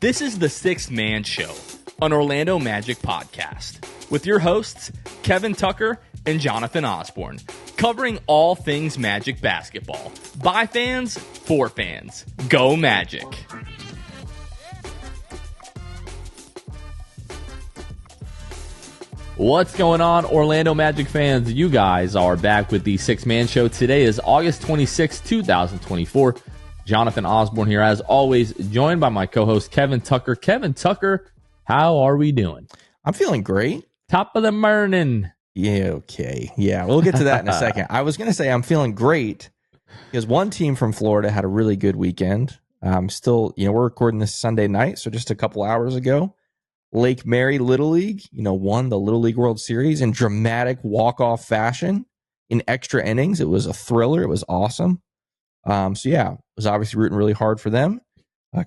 This is the Sixth Man Show, an Orlando Magic podcast, with your hosts, Kevin Tucker and Jonathan Osborne, covering all things Magic basketball. By fans, for fans. Go Magic! What's going on, Orlando Magic fans? You guys are back with the Sixth Man Show. Today is August 26, 2024. Jonathan Osborne here, as always, joined by my co-host, Kevin Tucker. Kevin Tucker, how are we doing? I'm feeling great. Top of the morning. Yeah, okay. Yeah, we'll get to that in a second. I was going to say I'm feeling great because one team from Florida had a really good weekend. Still, we're recording this Sunday night, so just a couple hours ago, Lake Mary Little League, won the Little League World Series in dramatic walk-off fashion in extra innings. It was a thriller. It was awesome. Was obviously rooting really hard for them.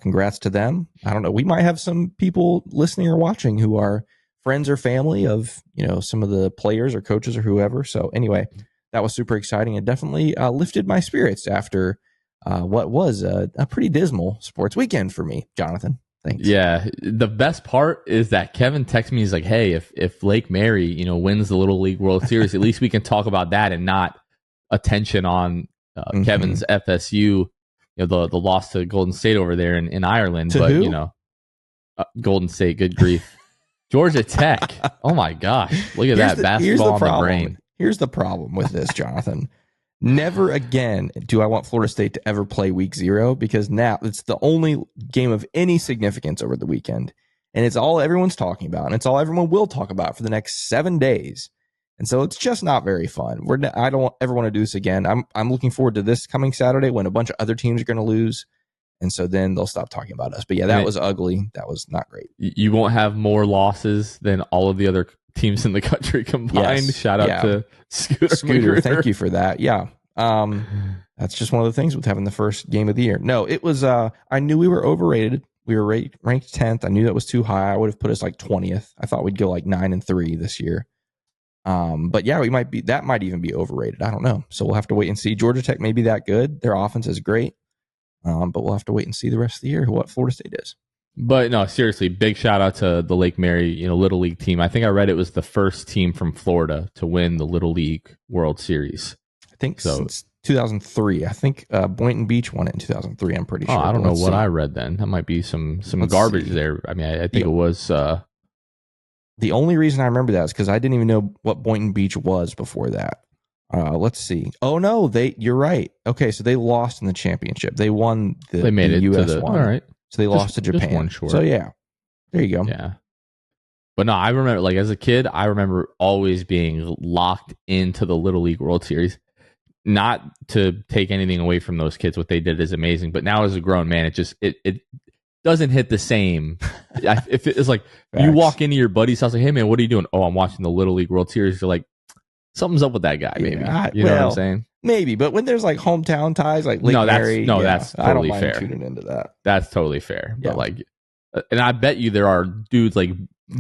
Congrats to them. I don't know. We might have some people listening or watching who are friends or family of, some of the players or coaches or whoever. So anyway, that was super exciting and definitely lifted my spirits after what was a pretty dismal sports weekend for me, Jonathan. Thanks. Yeah. The best part is that Kevin texted me. He's like, hey, if Lake Mary, wins the Little League World Series, at least we can talk about that and not attention on Kevin's FSU, the loss to Golden State over there in Ireland. To but who? Golden State, good grief. Georgia Tech. Oh my gosh. Look at that basketball on the brain. Here's the problem with this, Jonathan. Never again do I want Florida State to ever play week 0, because now it's the only game of any significance over the weekend. And it's all everyone's talking about. And it's all everyone will talk about for the next 7 days. And so it's just not very fun. I don't ever want to do this again. I'm looking forward to this coming Saturday when a bunch of other teams are going to lose. And so then they'll stop talking about us. But yeah, that was ugly. That was not great. You won't have more losses than all of the other teams in the country combined. Yes. Shout out to Scooter. Thank you for that. Yeah. That's just one of the things with having the first game of the year. No, it was, I knew we were overrated. We were ranked 10th. I knew that was too high. I would have put us like 20th. I thought we'd go like 9-3 this year. But yeah, that might even be overrated. I don't know. So we'll have to wait and see. Georgia Tech may be that good. Their offense is great. But we'll have to wait and see the rest of the year what Florida State is. But no, seriously, big shout out to the Lake Mary, Little League team. I think I read it was the first team from Florida to win the Little League World Series. I think so. Since 2003. I think Boynton Beach won it in 2003. I'm pretty sure. I don't know what I read then. That might be some garbage there. I mean, I think it was. The only reason I remember that is because I didn't even know what Boynton Beach was before that. Let's see. Oh no, you're right. Okay, so they lost in the championship. They won they made the it US to one. All right. So they lost to Japan. Just one short. So yeah. There you go. Yeah. But no, I remember, like, as a kid, I remember always being locked into the Little League World Series. Not to take anything away from those kids, what they did is amazing. But now as a grown man, it doesn't hit the same. If it's like you walk into your buddy's house, like, hey man, what are you doing? Oh, I'm watching the Little League World Series. You're like, something's up with that guy, maybe. You know what I'm saying? Maybe, but when there's like hometown ties, like Lake Mary, that's totally I don't mind fair. tuning into that. That's totally fair. Yeah. But like, and I bet you there are dudes like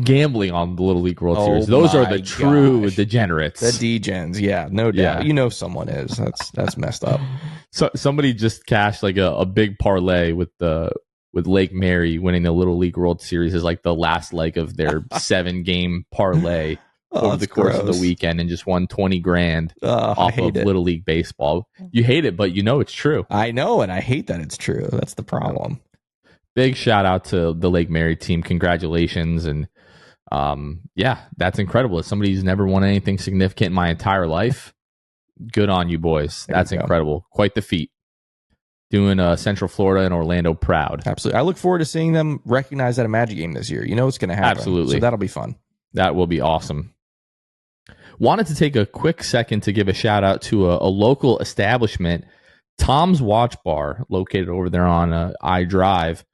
gambling on the Little League World Series. Those are the true degenerates. The degens, yeah, no doubt. Yeah. Someone is. That's messed up. So somebody just cashed like a big parlay with Lake Mary winning the Little League World Series as like the last leg of their 7-game parlay over the course of the weekend, and just won $20,000 off of Little League baseball. You hate it, but it's true. I know, and I hate that it's true. That's the problem. Big shout out to the Lake Mary team. Congratulations. And that's incredible. As somebody who's never won anything significant in my entire life, good on you boys. That's incredible. Quite the feat. Doing Central Florida and Orlando proud. Absolutely. I look forward to seeing them recognize at a Magic game this year. It's going to happen. Absolutely. So that'll be fun. That will be awesome. Wanted to take a quick second to give a shout out to a local establishment, Tom's Watch Bar, located over there on I Drive.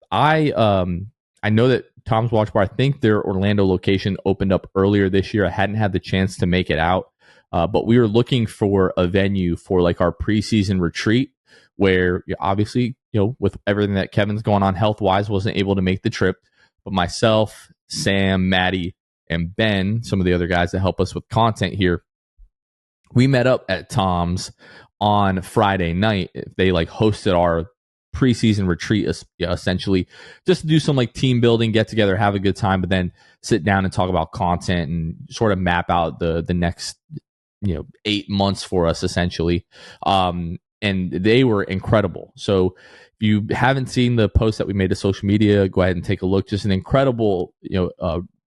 I know that Tom's Watch Bar, I think their Orlando location opened up earlier this year. I hadn't had the chance to make it out, but we were looking for a venue for like our preseason retreat, where obviously, with everything that Kevin's going on health-wise, wasn't able to make the trip. But myself, Sam, Maddie, and Ben, some of the other guys that help us with content here, we met up at Tom's on Friday night. They like hosted our preseason retreat, essentially, just to do some like team building, get together, have a good time, but then sit down and talk about content and sort of map out the next 8 months for us, essentially. And they were incredible. So if you haven't seen the post that we made to social media, go ahead and take a look. Just an incredible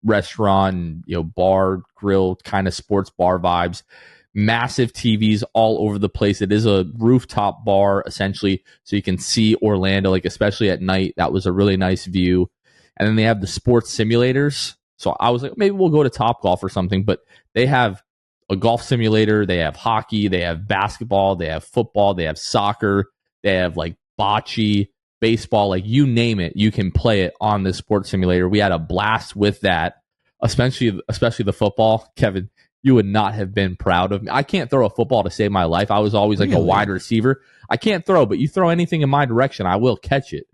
restaurant, bar, grill, kind of sports bar vibes. Massive TVs all over the place. It is a rooftop bar, essentially, so you can see Orlando, like especially at night. That was a really nice view. And then they have the sports simulators. So I was like, maybe we'll go to Topgolf or something, but they have a golf simulator, they have hockey, they have basketball, they have football, they have soccer, they have like bocce, baseball, like you name it, you can play it on this sports simulator. We had a blast with that, especially the football. Kevin, you would not have been proud of me. I can't throw a football to save my life. I was always like a wide receiver. I can't throw, but you throw anything in my direction, I will catch it.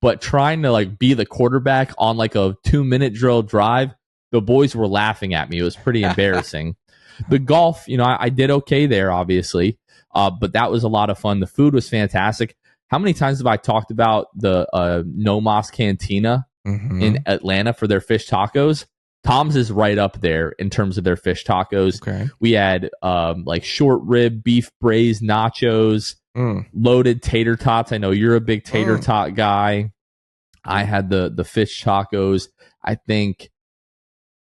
But trying to like be the quarterback on like a 2-minute drill drive, the boys were laughing at me. It was pretty embarrassing. The golf, I did okay there, obviously, but that was a lot of fun. The food was fantastic. How many times have I talked about the Nomos Cantina in Atlanta for their fish tacos? Tom's is right up there in terms of their fish tacos. Okay. We had like short rib, beef braised nachos, loaded tater tots. I know you're a big tater tot guy. I had the fish tacos. I think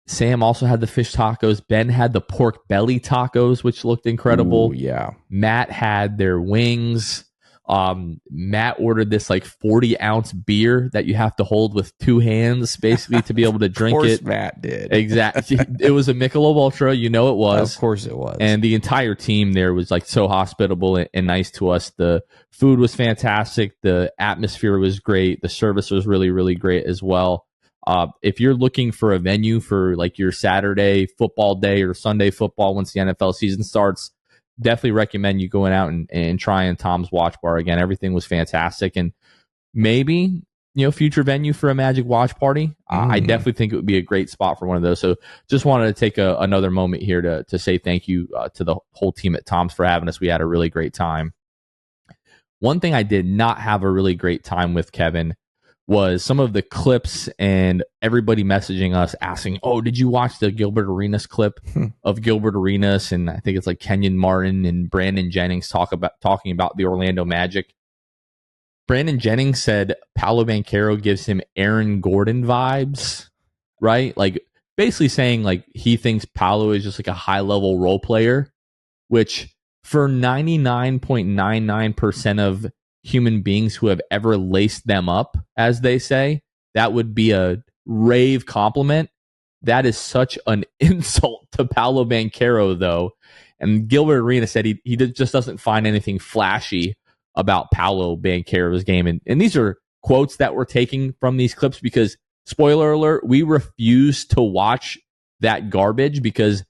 Sam also had the fish tacos. Ben had the pork belly tacos, which looked incredible. Ooh, yeah. Matt had their wings. Matt ordered this like 40-ounce beer that you have to hold with 2 hands, basically, to be able to drink it. Of course it. Matt did. Exactly. It was a Michelob Ultra. It was. Of course it was. And the entire team there was like so hospitable and nice to us. The food was fantastic. The atmosphere was great. The service was really, really great as well. If you're looking for a venue for like your Saturday football day or Sunday football once the NFL season starts, definitely recommend you going out and trying Tom's Watch Bar again. Everything was fantastic, and maybe future venue for a Magic Watch Party. I definitely think it would be a great spot for one of those. So just wanted to take another moment here to say thank you to the whole team at Tom's for having us. We had a really great time. One thing I did not have a really great time with, Kevin, was some of the clips and everybody messaging us asking, oh, did you watch the Gilbert Arenas clip of Gilbert Arenas? And I think it's like Kenyon Martin and Brandon Jennings talking about the Orlando Magic. Brandon Jennings said Paolo Banchero gives him Aaron Gordon vibes, right? Like basically saying like he thinks Paolo is just like a high level role player, which for 99.99% of human beings who have ever laced them up, as they say, that would be a rave compliment. That is such an insult to Paolo Banchero, though. And Gilbert Arenas said he just doesn't find anything flashy about Paolo Banchero's game. And these are quotes that we're taking from these clips because, spoiler alert, we refuse to watch that garbage because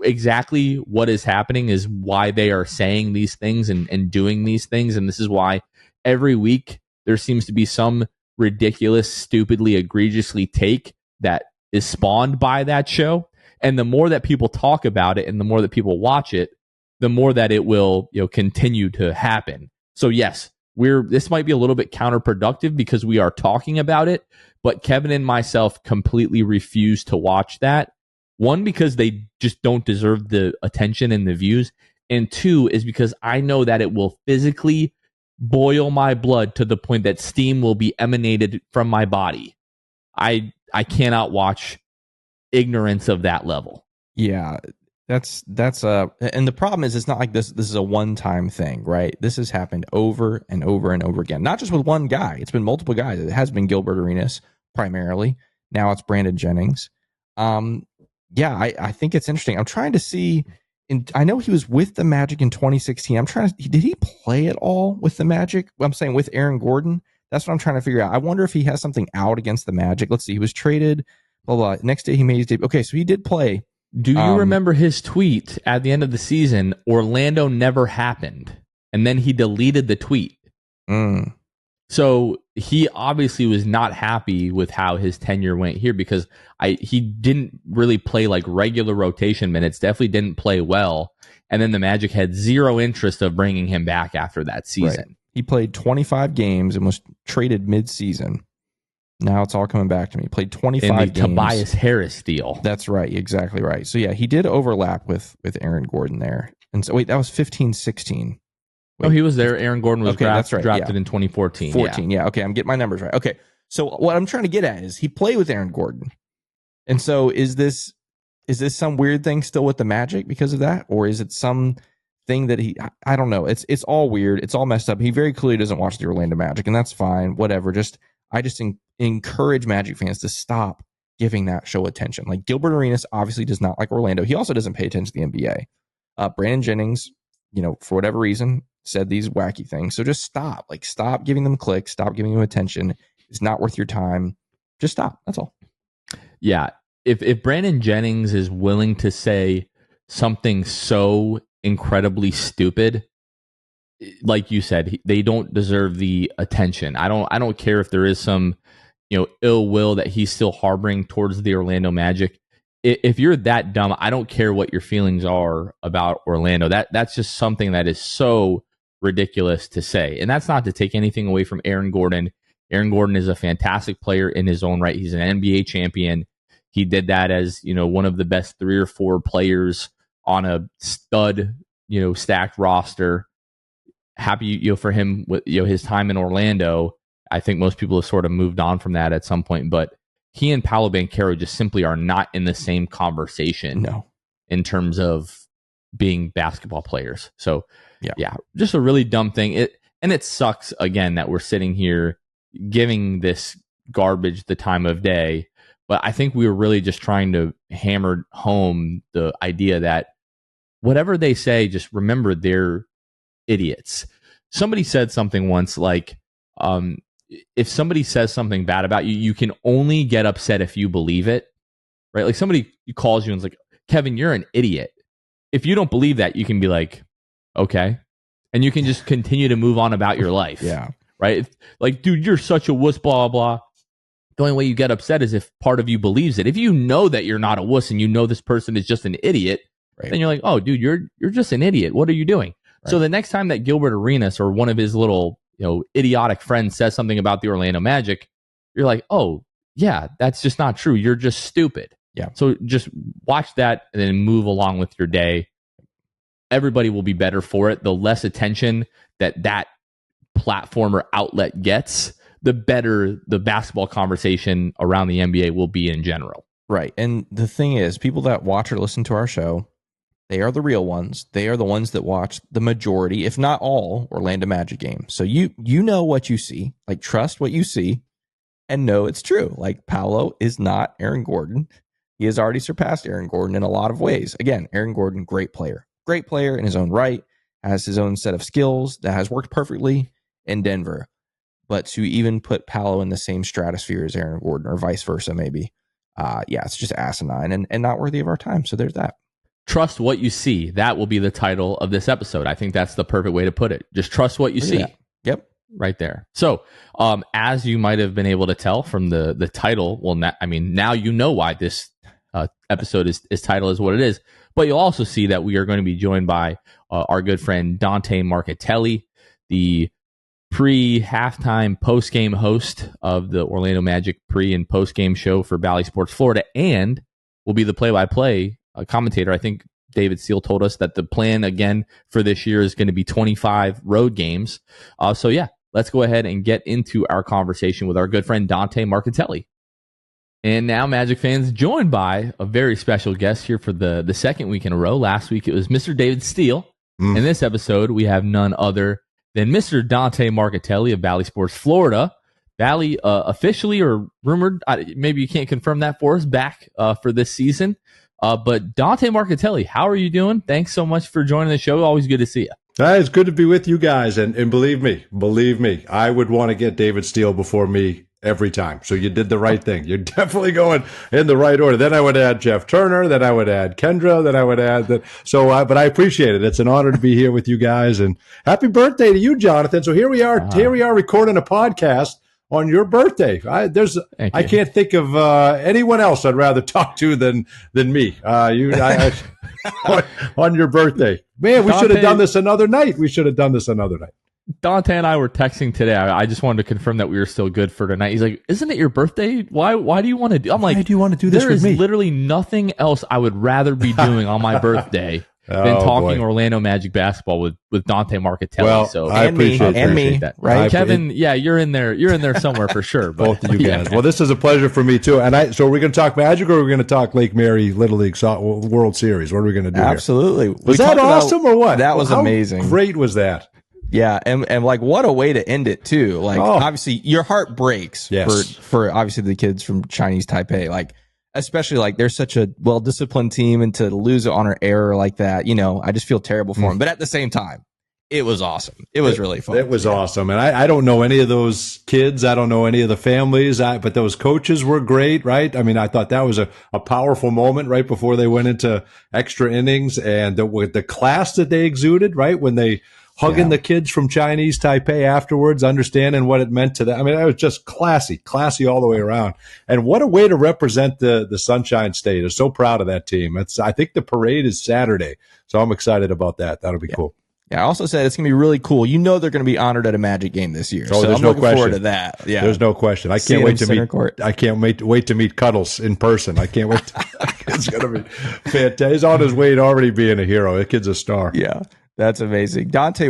exactly what is happening is why they are saying these things and doing these things. And this is why every week there seems to be some ridiculous, stupidly, egregiously take that is spawned by that show. And the more that people talk about it and the more that people watch it, the more that it will continue to happen. So yes, this might be a little bit counterproductive because we are talking about it, but Kevin and myself completely refuse to watch that. One, because they just don't deserve the attention and the views. And two, is because I know that it will physically boil my blood to the point that steam will be emanated from my body. I cannot watch ignorance of that level. Yeah, that's and the problem is it's not like this is a one-time thing, right? This has happened over and over and over again. Not just with one guy. It's been multiple guys. It has been Gilbert Arenas primarily. Now it's Brandon Jennings. Yeah, I think it's interesting. I'm trying to see. I know he was with the Magic in 2016. Did he play at all with the Magic? I'm saying with Aaron Gordon. That's what I'm trying to figure out. I wonder if he has something out against the Magic. Let's see. He was traded. Blah blah. Next day he made his debut. Okay, so he did play. Do you remember his tweet at the end of the season? Orlando never happened, and then he deleted the tweet. So he obviously was not happy with how his tenure went here because he didn't really play like regular rotation minutes, definitely didn't play well. And then the Magic had zero interest of bringing him back after that season. Right. He played 25 games and was traded mid-season. Now it's all coming back to me. He played 25 in the games. Tobias Harris deal. That's right. Exactly right. So, yeah, he did overlap with Aaron Gordon there. And so, wait, that was 15-16. Oh, he was there. Aaron Gordon was drafted in 2014. 14, yeah. Okay, I'm getting my numbers right. Okay, so what I'm trying to get at is he played with Aaron Gordon. And so is this some weird thing still with the Magic because of that? Or is it some thing that I don't know. It's all weird. It's all messed up. He very clearly doesn't watch the Orlando Magic, and that's fine. Whatever. I just encourage Magic fans to stop giving that show attention. Like Gilbert Arenas obviously does not like Orlando. He also doesn't pay attention to the NBA. Brandon Jennings, for whatever reason, said these wacky things. So just stop. Like, stop giving them clicks. Stop giving them attention. It's not worth your time. Just stop. That's all. Yeah. If Brandon Jennings is willing to say something so incredibly stupid, like you said, they don't deserve the attention. I don't care if there is some, ill will that he's still harboring towards the Orlando Magic. If you're that dumb, I don't care what your feelings are about Orlando. That's just something that is so ridiculous to say. And that's not to take anything away from Aaron Gordon. Aaron Gordon is a fantastic player in his own right. He's an NBA champion. He did that as, one of the best 3 or 4 players on a stud, stacked roster. Happy, for him with, his time in Orlando. I think most people have sort of moved on from that at some point, but he and Paolo Banchero just simply are not in the same conversation. No. In terms of being basketball players. So yeah, just a really dumb thing. It sucks again that we're sitting here giving this garbage the time of day. But I think we were really just trying to hammer home the idea that whatever they say, just remember they're idiots. Somebody said something once like, if somebody says something bad about you, you can only get upset if you believe it, right? Like somebody calls you and is like, Kevin, you're an idiot. If you don't believe that, you can be like, okay. And you can just continue to move on about your life. Yeah. Right? Like, dude, you're such a wuss, blah, blah. The only way you get upset is if part of you believes it. If you know that you're not a wuss and you know this person is just an idiot, right, then you're like, oh, dude, you're just an idiot. What are you doing? Right. So the next time that Gilbert Arenas or one of his little, idiotic friends says something about the Orlando Magic, you're like, oh, yeah, that's just not true. You're just stupid. Yeah. So just watch that and then move along with your day. Everybody will be better for it. The less attention that platform or outlet gets, the better the basketball conversation around the NBA will be in general. Right. And the thing is, people that watch or listen to our show, they are the real ones. They are the ones that watch the majority, if not all, Orlando Magic games. So you know what you see. Like, trust what you see and know it's true. Like, Paolo is not Aaron Gordon. He has already surpassed Aaron Gordon in a lot of ways. Again, Aaron Gordon, great player in his own right, has his own set of skills that has worked perfectly in Denver. But to even put Paolo in the same stratosphere as Aaron Gordon or vice versa, maybe, it's just asinine and not worthy of our time. So there's that. Trust what you see. That will be the title of this episode. I think that's the perfect way to put it. Just trust what you see. Yep. Right there. So, as you might have been able to tell from the title, now you know why this episode is titled as what it is. But you'll also see that we are going to be joined by our good friend Dante Marchitelli, the pre-halftime post-game host of the Orlando Magic pre- and post-game show for Bally Sports Florida, and will be the play-by-play commentator. I think David Steele told us that the plan again for this year is going to be 25 road games. So yeah, let's go ahead and get into our conversation with our good friend Dante Marchitelli. And now, Magic fans, joined by a very special guest here for the second week in a row. Last week, it was Mr. David Steele. In this episode, we have none other than Mr. Dante Marchitelli of Bally Sports Florida. Bally officially or rumored, maybe you can't confirm that for us, back for this season. But Dante Marchitelli, how are you doing? Thanks so much for joining the show. Always good to see you. It's good to be with you guys. And believe me, I would want to get David Steele before me every time. So you did the right thing. You're definitely going in the right order. Then I would add Jeff Turner. Then I would add Kendra. Then I would add that. So, but I appreciate it. It's an honor to be here with you guys. And happy birthday to you, Jonathan. So here we are. Here we are recording a podcast on your birthday. I can't think of anyone else I'd rather talk to than me. On your birthday, man. We should have done this another night. Dante and I were texting today. I just wanted to confirm that we were still good for tonight. He's like, "Isn't it your birthday? Why do you want to do?" I'm like, Why do you want to do this there with is me? literally nothing else I would rather be doing on my birthday than Oh, talking boy. Orlando Magic basketball with Dante Marchitelli. Well, so I appreciate that. right? Kevin, yeah, you're in there somewhere for sure. But, both of you yeah, guys. Well, this is a pleasure for me too. And so are we going to talk Magic, or are we going to talk Lake Mary Little League World Series? What are we going to do? Absolutely. Was that awesome or what? That was How amazing. Great was that? Yeah, and like what a way to end it too. Like obviously your heart breaks Yes. for obviously the kids from Chinese Taipei. Like especially like they're such a well disciplined team, and to lose it on an error like that, I just feel terrible for them. But at the same time, it was awesome. It was really fun. It was awesome. And I don't know any of those kids. I don't know any of the families, but those coaches were great, right? I mean, I thought that was a powerful moment right before they went into extra innings, and the class that they exuded, right? When they hugging the kids from Chinese Taipei afterwards, understanding what it meant to them. I mean, it was just classy all the way around. And what a way to represent the Sunshine State. I'm so proud of that team. I think the parade is Saturday, so I'm excited about that. That'll be cool. Yeah, I also said it's going to be really cool. They're going to be honored at a Magic game this year. Oh, so there's I'm no looking question. forward to that. Yeah. There's no question. I Seeing can't wait to him center meet court. I can't wait to meet Cuddles in person. I can't wait. It's going to be fantastic. He's on his way to already being a hero. That kid's a star. Yeah. That's amazing. Dante,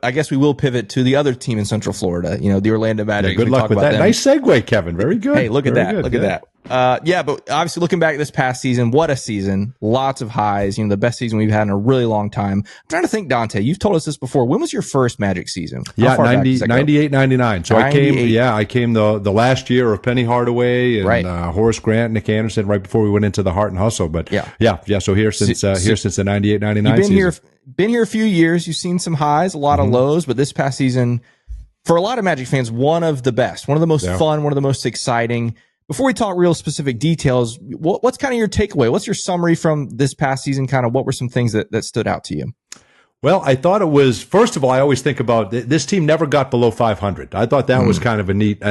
I guess we will pivot to the other team in Central Florida, the Orlando Magic. Yeah, good luck with that. Them. Nice segue, Kevin. Very good. Hey, look at Very that. good. Look at that. But obviously looking back this past season, what a season. Lots of highs, the best season we've had in a really long time. I'm trying to think, Dante, you've told us this before. When was your first Magic season? Yeah, 98, 99. So 98. I came the last year of Penny Hardaway and Horace Grant, Nick Anderson, right before we went into the Heart and Hustle. But yeah. So here since the 98, 99 season. Been here a few years. You've seen some highs, a lot of lows, but this past season, for a lot of Magic fans, one of the best, one of the most fun, one of the most exciting. Before we talk real specific details, what's kind of your takeaway? What's your summary from this past season? Kind of what were some things that stood out to you? Well, I thought it was, first of all, I always think about this team never got below 500. I thought that was kind of a neat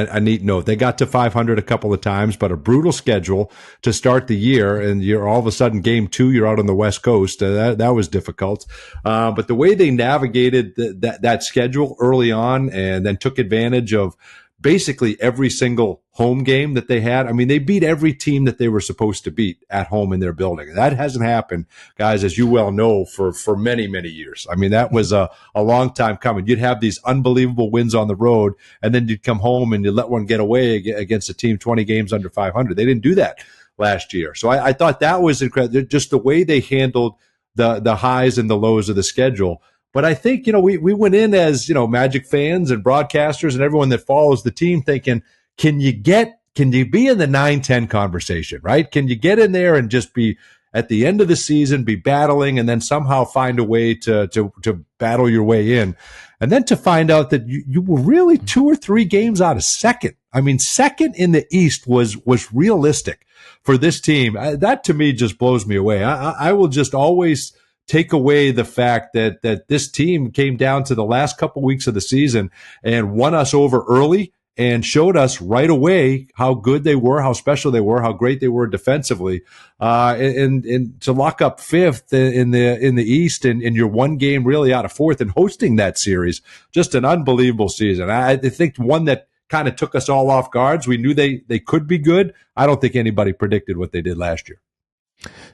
note. They got to 500 a couple of times, but a brutal schedule to start the year. And you're all of a sudden game 2, you're out on the West Coast. That was difficult. But the way they navigated that schedule early on and then took advantage of basically every single home game that they had. I mean, they beat every team that they were supposed to beat at home in their building. That hasn't happened, guys, as you well know, for many, many years. I mean, that was a long time coming. You'd have these unbelievable wins on the road, and then you'd come home and you'd let one get away against a team 20 games under 500. They didn't do that last year. So I thought that was incredible. Just the way they handled the highs and the lows of the schedule. But I think, we went in as, Magic fans and broadcasters and everyone that follows the team thinking, can you be in the 9-10 conversation, right? Can you get in there and just be at the end of the season, be battling and then somehow find a way to battle your way in? And then to find out that you were really 2 or 3 games out of second. I mean, second in the East was realistic for this team. That to me just blows me away. I will just always take away the fact that this team came down to the last couple weeks of the season and won us over early and showed us right away how good they were, how special they were, how great they were defensively, and to lock up 5th in the East and you're 1 game really out of 4th and hosting that series. Just an unbelievable season. I think one that kind of took us all off guards. We knew they could be good. I don't think anybody predicted what they did last year.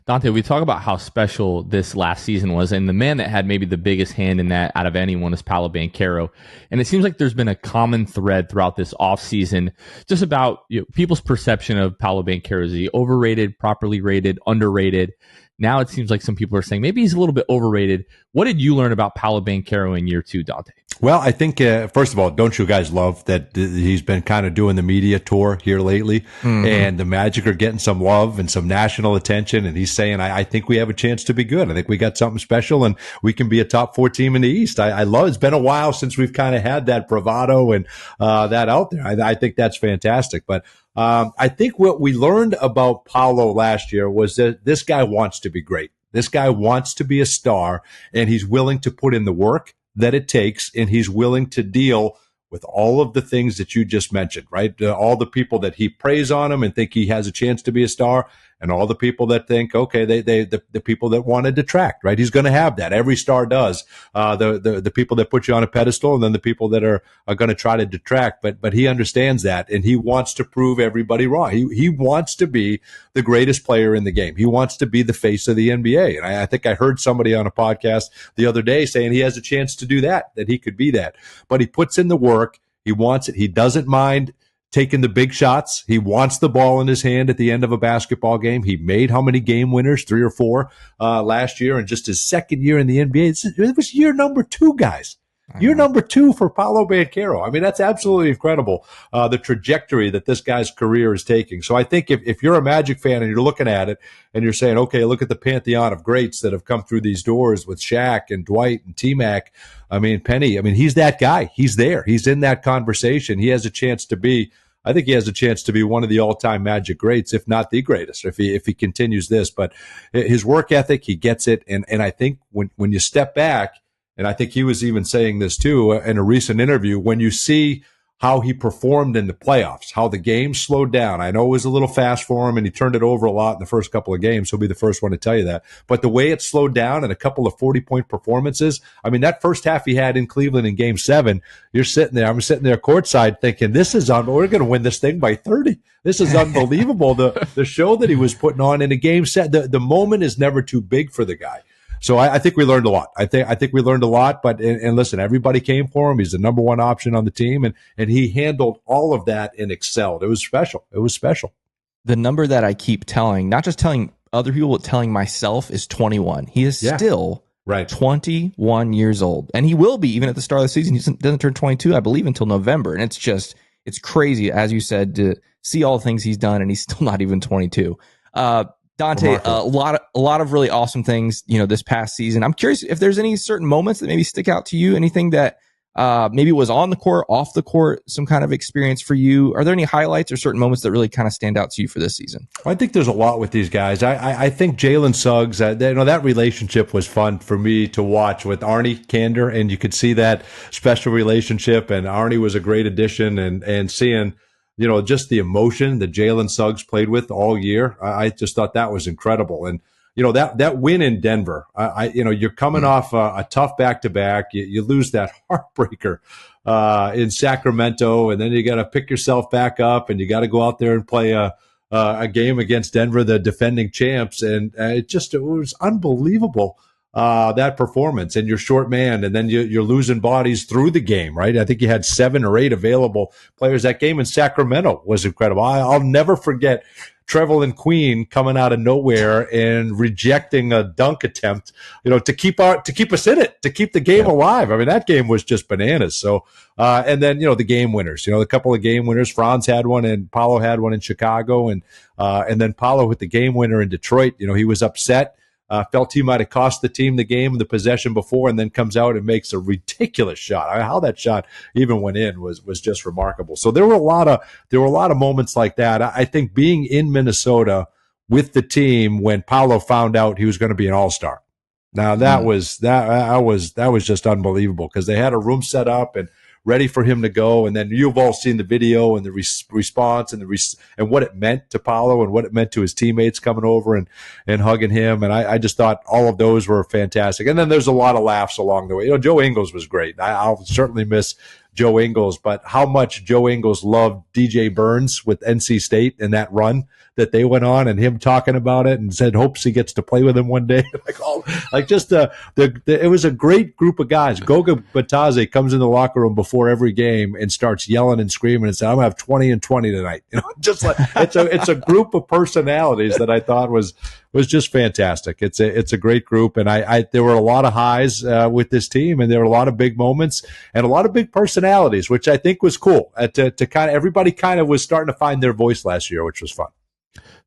Dante, we talk about how special this last season was, and the man that had maybe the biggest hand in that out of anyone is Paolo Banchero. And it seems like there's been a common thread throughout this offseason just about people's perception of Paolo Banchero. Is he overrated, properly rated, underrated? Now it seems like some people are saying maybe he's a little bit overrated. What did you learn about Paolo Banchero in year 2, Dante? Well, I think, first of all, don't you guys love that he's been kind of doing the media tour here lately? Mm-hmm. And the Magic are getting some love and some national attention. And he's saying, I think we have a chance to be good. I think we got something special and we can be a top 4 team in the East. I love, it's been a while since we've kind of had that bravado and that out there. I think that's fantastic. But I think what we learned about Paolo last year was that this guy wants to be great. This guy wants to be a star, and he's willing to put in the work that it takes, and he's willing to deal with all of the things that you just mentioned, right? All the people that he preys on him and think he has a chance to be a star, and all the people that think, okay, the people that want to detract, right? He's going to have that. Every star does. The people that put you on a pedestal, and then the people that are going to try to detract. But he understands that, and he wants to prove everybody wrong. He wants to be the greatest player in the game. He wants to be the face of the NBA. And I think I heard somebody on a podcast the other day saying he has a chance to do that he could be that. But he puts in the work. He wants it. He doesn't mind taking the big shots. He wants the ball in his hand at the end of a basketball game. He made how many game winners? 3 or 4 last year, and just his second year in the NBA. It was year number 2, guys. Year number 2 for Paolo Banchero. I mean, that's absolutely incredible, the trajectory that this guy's career is taking. So I think if you're a Magic fan and you're looking at it and you're saying, okay, look at the pantheon of greats that have come through these doors with Shaq and Dwight and T-Mac. I mean, Penny, I mean, he's that guy. He's there. He's in that conversation. He has a chance to be, I think he has a chance to be one of the all-time Magic greats, if not the greatest, if he continues this. But his work ethic, he gets it. And I think when you step back, and I think he was even saying this too in a recent interview, when you see how he performed in the playoffs, how the game slowed down. I know it was a little fast for him and he turned it over a lot in the first couple of games. He'll be the first one to tell you that. But the way it slowed down and a couple of 40-point performances, I mean, that first half he had in Cleveland in Game 7, you're sitting there, I'm sitting there courtside thinking, we're going to win this thing by 30. This is unbelievable. The show that he was putting on in a game set, the moment is never too big for the guy. So I think we learned a lot. I think we learned a lot, but and listen, everybody came for him. He's the number 1 option on the team, and he handled all of that and excelled. It was special. It was special. The number that I keep telling, not just telling other people, but telling myself, is 21. He is still 21 years old, and he will be even at the start of the season. He doesn't turn 22, I believe, until November, and it's crazy, as you said, to see all the things he's done, and he's still not even 22. Dante, a lot of really awesome things, this past season. I'm curious if there's any certain moments that maybe stick out to you, anything that maybe was on the court, off the court, some kind of experience for you. Are there any highlights or certain moments that really kind of stand out to you for this season? I think there's a lot with these guys. I think Jalen Suggs, that relationship was fun for me to watch with Arnie Kander, and you could see that special relationship, and Arnie was a great addition, and seeing just the emotion that Jalen Suggs played with all year. I just thought that was incredible. And, that win in Denver, you're coming off a tough back-to-back. You lose that heartbreaker in Sacramento, and then you got to pick yourself back up, and you got to go out there and play a game against Denver, the defending champs. And it was unbelievable. That performance, and you're short man, and then you're losing bodies through the game, right? I think you had 7 or 8 available players. That game in Sacramento was incredible. I'll never forget Trevelyan Queen coming out of nowhere and rejecting a dunk attempt, to keep us in it, to keep the game alive. I mean, that game was just bananas. So, and then, the game winners, a couple of game winners, Franz had one and Paolo had one in Chicago. And then Paolo with the game winner in Detroit, he was upset. Felt he might have cost the team the game, the possession before, and then comes out and makes a ridiculous shot. I mean, how that shot even went in was just remarkable. So there were a lot of moments like that. I think being in Minnesota with the team when Paolo found out he was going to be an all-star. Now that was just unbelievable, because they had a room set up and ready for him to go. And then you've all seen the video and the response and and what it meant to Paolo and what it meant to his teammates coming over and hugging him. And I just thought all of those were fantastic. And then there's a lot of laughs along the way. Joe Ingles was great. I'll certainly miss Joe Ingles, but how much Joe Ingles loved DJ Burns with NC State and that run that they went on, and him talking about it and said hopes he gets to play with him one day. It was a great group of guys. Goga Batadze comes in the locker room before every game and starts yelling and screaming and saying, "I'm gonna have 20 and 20 tonight." Just like it's a group of personalities that I thought was just fantastic. It's a great group, and there were a lot of highs with this team, and there were a lot of big moments and a lot of big personalities, which I think was cool. To kind of everybody kind of was starting to find their voice last year, which was fun.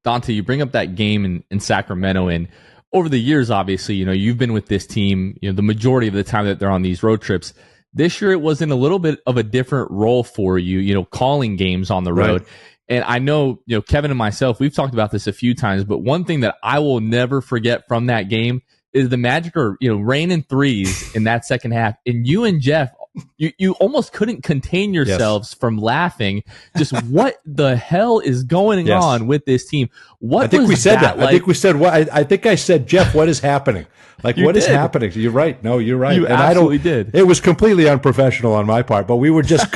Dante, you bring up that game in Sacramento, and over the years, obviously, you've been with this team, the majority of the time that they're on these road trips. This year, it was in a little bit of a different role for you, calling games on the road. Right. And I know, Kevin and myself, we've talked about this a few times, but one thing that I will never forget from that game is the Magic are, raining threes in that second half. And you and Jeff You almost couldn't contain yourselves from laughing. Just what the hell is going on with this team? I think we said that. Like? I think we said what I think I said, Jeff, what is happening? Like, what is happening? You're right. No, you're right. You absolutely did. It was completely unprofessional on my part, but we were just,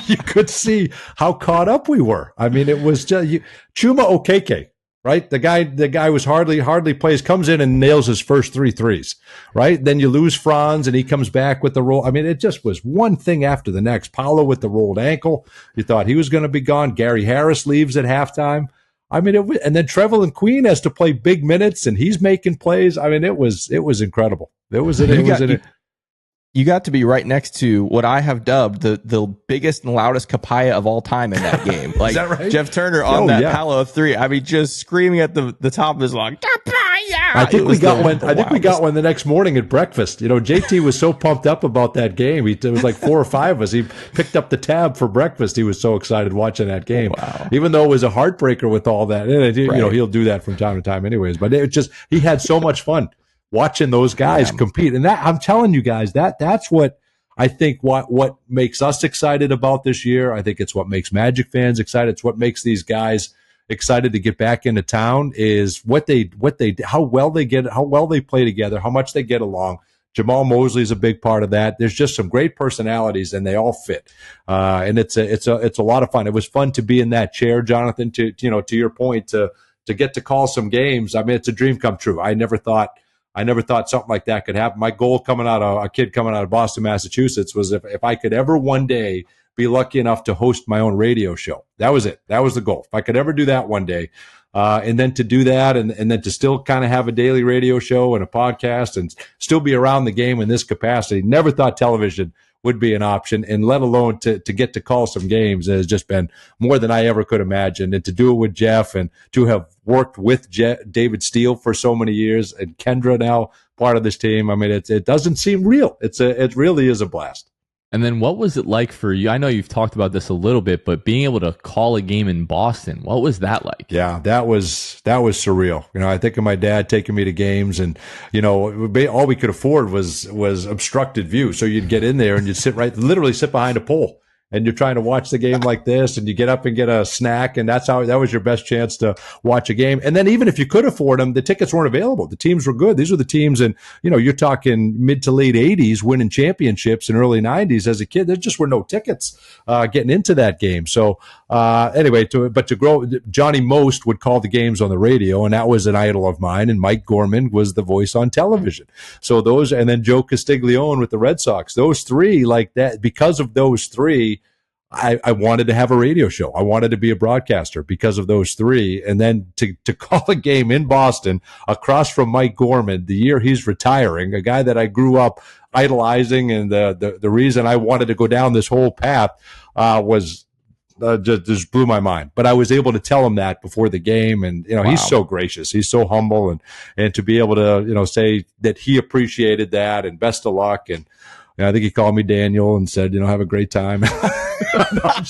you could see how caught up we were. I mean, it was just, Chuma Okeke, right? The guy was hardly plays, comes in and nails his first 3 threes, right? Then you lose Franz and he comes back with the roll. I mean, it just was one thing after the next. Paolo with the rolled ankle. You thought he was going to be gone. Gary Harris leaves at halftime. I mean, and then Trevelyan Queen has to play big minutes, and he's making plays. I mean, it was incredible. You got to be right next to what I have dubbed the biggest and loudest kapaya of all time in that game. Like, is that right? Jeff Turner on Paolo 3. I mean, just screaming at the top of his lungs. I think we got one the next morning at breakfast. JT was so pumped up about that game. It was like 4 or 5 of us. He picked up the tab for breakfast. He was so excited watching that game. Wow. Even though it was a heartbreaker with all that. And he'll do that from time to time anyways. But it just, he had so much fun watching those guys compete. And that, I'm telling you guys, that's what I think what makes us excited about this year. I think it's what makes Magic fans excited. It's what makes these guys excited to get back into town, is how well they play together, how much they get along. Jamal Mosley is a big part of that. There's just some great personalities, and they all fit. And it's a lot of fun. It was fun to be in that chair, Jonathan. To your point, to get to call some games. I mean, it's a dream come true. I never thought something like that could happen. My goal coming out of Boston, Massachusetts, was if I could ever one day be lucky enough to host my own radio show. That was it. That was the goal. If I could ever do that one day, and then to do that, and then to still kind of have a daily radio show and a podcast and still be around the game in this capacity. Never thought television would be an option, and let alone to get to call some games. It has just been more than I ever could imagine. And to do it with Jeff, and to have worked with David Steele for so many years, and Kendra now part of this team. I mean, it doesn't seem real. It really is a blast. And then what was it like for you? I know you've talked about this a little bit, but being able to call a game in Boston, what was that like? Yeah, that was surreal. I think of my dad taking me to games, and all we could afford was obstructed view. So you'd get in there and you'd literally sit behind a pole, and you're trying to watch the game like this, and you get up and get a snack, and that was your best chance to watch a game. And then even if you could afford them, the tickets weren't available. The teams were good. These were the teams, and you're talking mid to late 80s, winning championships, in early 90s as a kid. There just were no tickets getting into that game. So anyway, to grow, Johnny Most would call the games on the radio, and that was an idol of mine. And Mike Gorman was the voice on television. So those, and then Joe Castiglione with the Red Sox. Those three, like that, because of those three, I wanted to have a radio show. I wanted to be a broadcaster because of those three. And then to call a game in Boston across from Mike Gorman the year he's retiring, a guy that I grew up idolizing, and the reason I wanted to go down this whole path was just blew my mind. But I was able to tell him that before the game, and wow. He's so gracious, he's so humble, and to be able to say that he appreciated that, and best of luck. And I think he called me Daniel and said, have a great time. No, I'm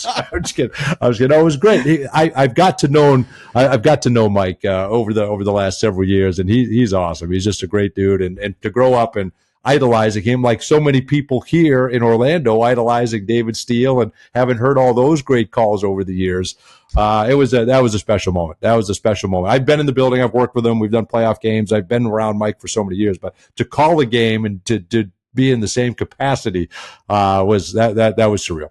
just kidding. No, it was great. I've got to know Mike over the last several years, and he's awesome. He's just a great dude, and to grow up and idolizing him, like so many people here in Orlando idolizing David Steele, and having heard all those great calls over the years. That was a special moment. That was a special moment. I've been in the building. I've worked with him. We've done playoff games. I've been around Mike for so many years, but to call a game and to be in the same capacity was surreal.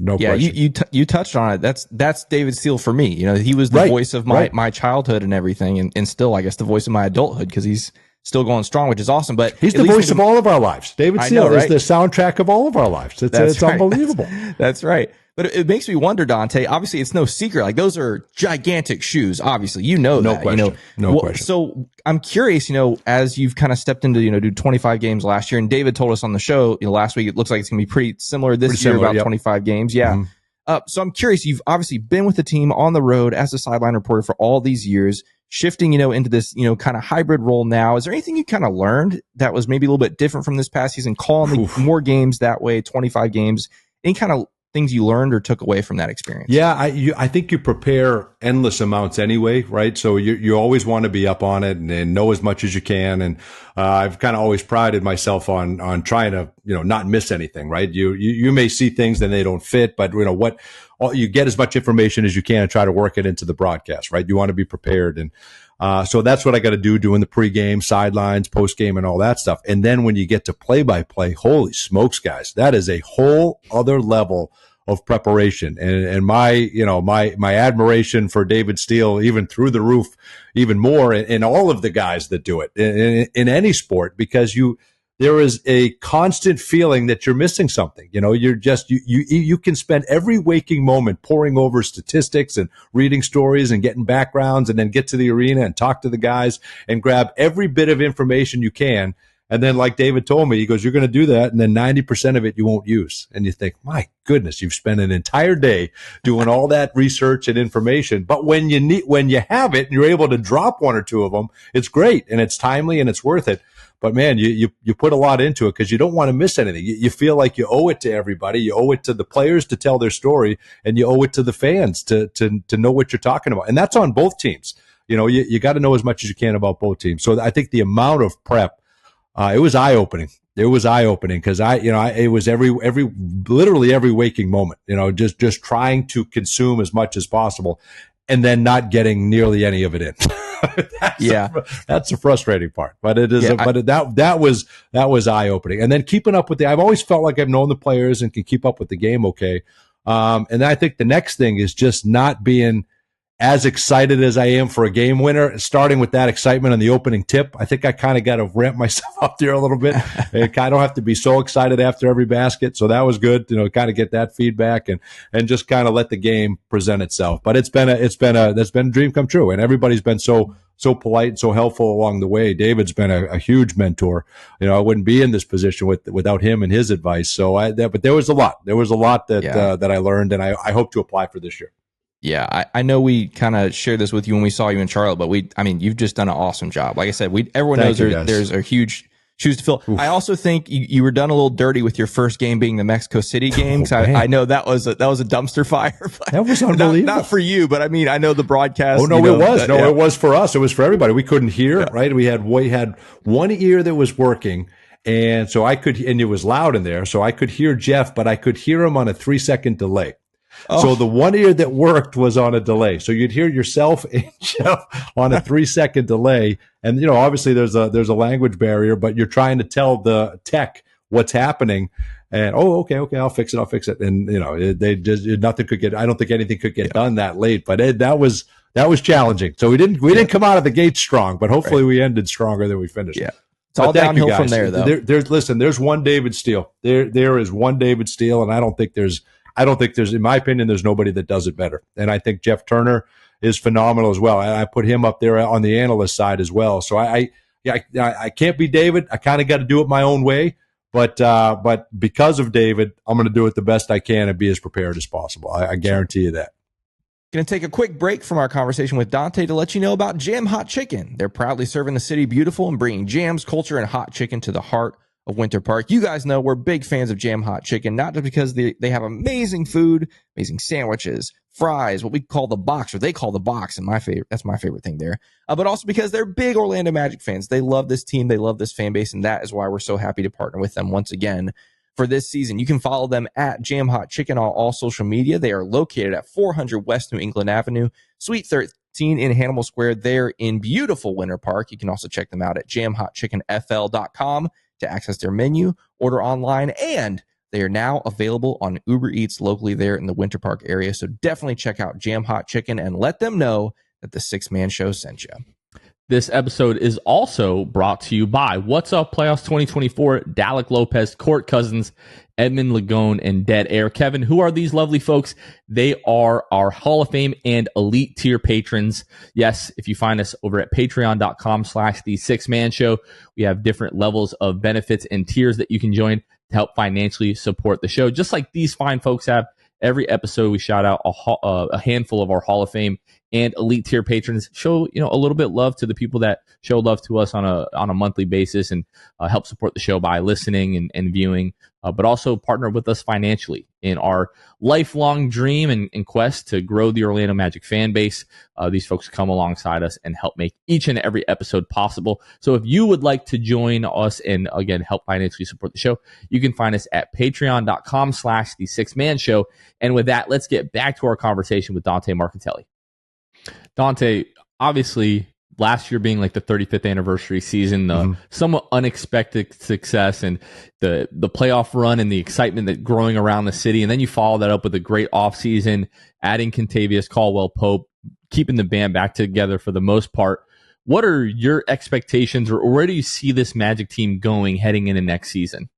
No question. You touched on it. That's David Steele for me. He was the voice of my childhood and everything, and still, I guess, the voice of my adulthood, because he's still going strong, which is awesome. But he's the voice of all of our lives. David Steele is the soundtrack of all of our lives. It's unbelievable. That's right. But it makes me wonder, Dante. Obviously, it's no secret. Like, those are gigantic shoes. Obviously, no that. Question. No question. So I'm curious. As you've kind of stepped into do 25 games last year, and David told us on the show last week, it looks like it's going to be pretty similar this year, about 25 games. Yeah. Mm-hmm. So I'm curious. You've obviously been with the team on the road as a sideline reporter for all these years, shifting into this kind of hybrid role now. Is there anything you kind of learned that was maybe a little bit different from this past season, calling more games that way, 25 games? Any kind of things you learned or took away from that experience? Yeah, I think you prepare endless amounts anyway, right? So you always want to be up on it and know as much as you can. And I've kind of always prided myself on trying to not miss anything, right? You may see things and they don't fit, but you get as much information as you can and try to work it into the broadcast, right? You want to be prepared. And so that's what I got to do, doing the pregame, sidelines, postgame, and all that stuff. And then when you get to play-by-play, holy smokes, guys, that is a whole other level of preparation. And my admiration for David Steele, even through the roof, even more, and all of the guys that do it in any sport, because there is a constant feeling that you're missing something. You can spend every waking moment poring over statistics and reading stories and getting backgrounds, and then get to the arena and talk to the guys and grab every bit of information you can. And then, like David told me, he goes, you're going to do that, and then 90% of it you won't use. And you think, my goodness, you've spent an entire day doing all that research and information. But when you have it and you're able to drop one or two of them, it's great and it's timely and it's worth it. But man, you put a lot into it because you don't want to miss anything. You feel like you owe it to everybody. You owe it to the players to tell their story, and you owe it to the fans to know what you're talking about. And that's on both teams. You got to know as much as you can about both teams. So I think the amount of prep, it was eye-opening. It was eye-opening because it was literally every waking moment, just trying to consume as much as possible and then not getting nearly any of it in. That's the frustrating part, but it is, that was eye-opening. And then keeping up with I've always felt like I've known the players and can keep up with the game. Okay. And I think the next thing is just not being as excited as I am for a game winner, starting with that excitement on the opening tip. I think I kind of got to ramp myself up there a little bit. I don't have to be so excited after every basket. So that was good, kind of get that feedback and just kind of let the game present itself. But that's been a dream come true. And everybody's been so polite and so helpful along the way. David's been a huge mentor. I wouldn't be in this position without him and his advice. So but there was a lot that I learned, and I hope to apply for this year. Yeah, I know we kind of shared this with you when we saw you in Charlotte, but you've just done an awesome job. Like I said, everyone knows there's a huge shoes to fill. Oof. I also think you were done a little dirty with your first game being the Mexico City game. I know that was a dumpster fire. That was unbelievable. Not for you, but I know the broadcast. Oh no, it was. It was for us. It was for everybody. We couldn't hear, right? We had one ear that was working. And so and it was loud in there. So I could hear Jeff, but I could hear him on a 3-second delay. Oh. So the one ear that worked was on a delay. So you'd hear yourself and Jeff on a 3-second delay. And, obviously there's a language barrier, but you're trying to tell the tech what's happening. And, okay, I'll fix it. And, they just, nothing could get, I don't think anything could get done that late, but that was challenging. So we didn't come out of the gate strong, but hopefully we ended stronger than we finished. Yeah. It's all downhill from there, though. There's one David Steele. There is one David Steele, and I don't think there's, in my opinion, there's nobody that does it better. And I think Jeff Turner is phenomenal as well. And I put him up there on the analyst side as well. So I can't be David. I kind of got to do it my own way. But because of David, I'm going to do it the best I can and be as prepared as possible. I guarantee you that. Going to take a quick break from our conversation with Dante to let you know about Jam Hot Chicken. They're proudly serving the city beautiful and bringing jams, culture, and hot chicken to the heart of Winter Park. You guys know we're big fans of Jam Hot Chicken, not just because they have amazing food, amazing sandwiches, fries, what we call the box, or they call the box, and that's my favorite thing there, but also because they're big Orlando Magic fans. They love this team, they love this fan base, and that is why we're so happy to partner with them once again for this season. You can follow them at Jam Hot Chicken on all social media. They are located at 400 West New England Avenue, Suite 13 in Hannibal Square there in beautiful Winter Park. You can also check them out at jamhotchickenfl.com to access their menu, order online, and they are now available on Uber Eats locally there in the Winter Park area. So definitely check out Jam Hot Chicken and let them know that the Six Man Show sent you. This episode is also brought to you by What's Up Playoffs 2024, Dalek Lopez, Court Cousins, Edmund Lagone, and Dead Air. Kevin, who are these lovely folks? They are our Hall of Fame and elite tier patrons. Yes, if you find us over at patreon.com/The Six Man Show, we have different levels of benefits and tiers that you can join to help financially support the show. Just like these fine folks have. Every episode, we shout out a handful of our Hall of Fame and elite tier patrons. Show a little bit love to the people that show love to us on a monthly basis and help support the show by listening and viewing, but also partner with us financially. in our lifelong dream and quest to grow the Orlando Magic fan base. These folks come alongside us and help make each and every episode possible. So if you would like to join us and, again, help financially support the show, you can find us at patreon.com/The Sixth Man Show. And with that, let's get back to our conversation with Dante Marchitelli. Dante, obviously, last year being like the 35th anniversary season, the somewhat unexpected success and the playoff run and the excitement that growing around the city. And then you follow that up with a great offseason, adding Kentavious Caldwell-Pope, keeping the band back together for the most part. What are your expectations, or where do you see this Magic team going heading into next season?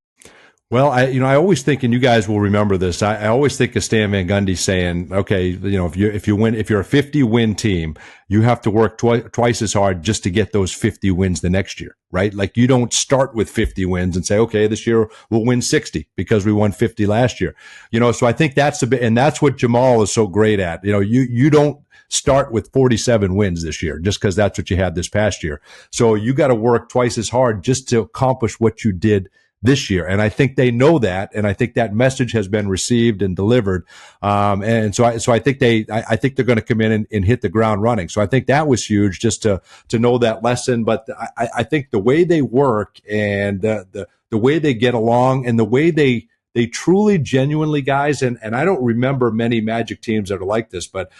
Well, I always think, and you guys will remember this, I always think of Stan Van Gundy saying, okay, if you're a 50-win team, you have to work twice as hard just to get those 50 wins the next year, right? Like, you don't start with 50 wins and say, okay, this year we'll win 60 because we won 50 last year. So I think that's and that's what Jamal is so great at. You don't start with 47 wins this year just because that's what you had this past year. So you got to work twice as hard just to accomplish what you did this year. And I think they know that. And I think that message has been received and delivered. And so I think they're going to come in and hit the ground running. So I think that was huge just to know that lesson. But I think the way they work and the way they get along and the way they truly, genuinely, guys, and I don't remember many Magic teams that are like this, but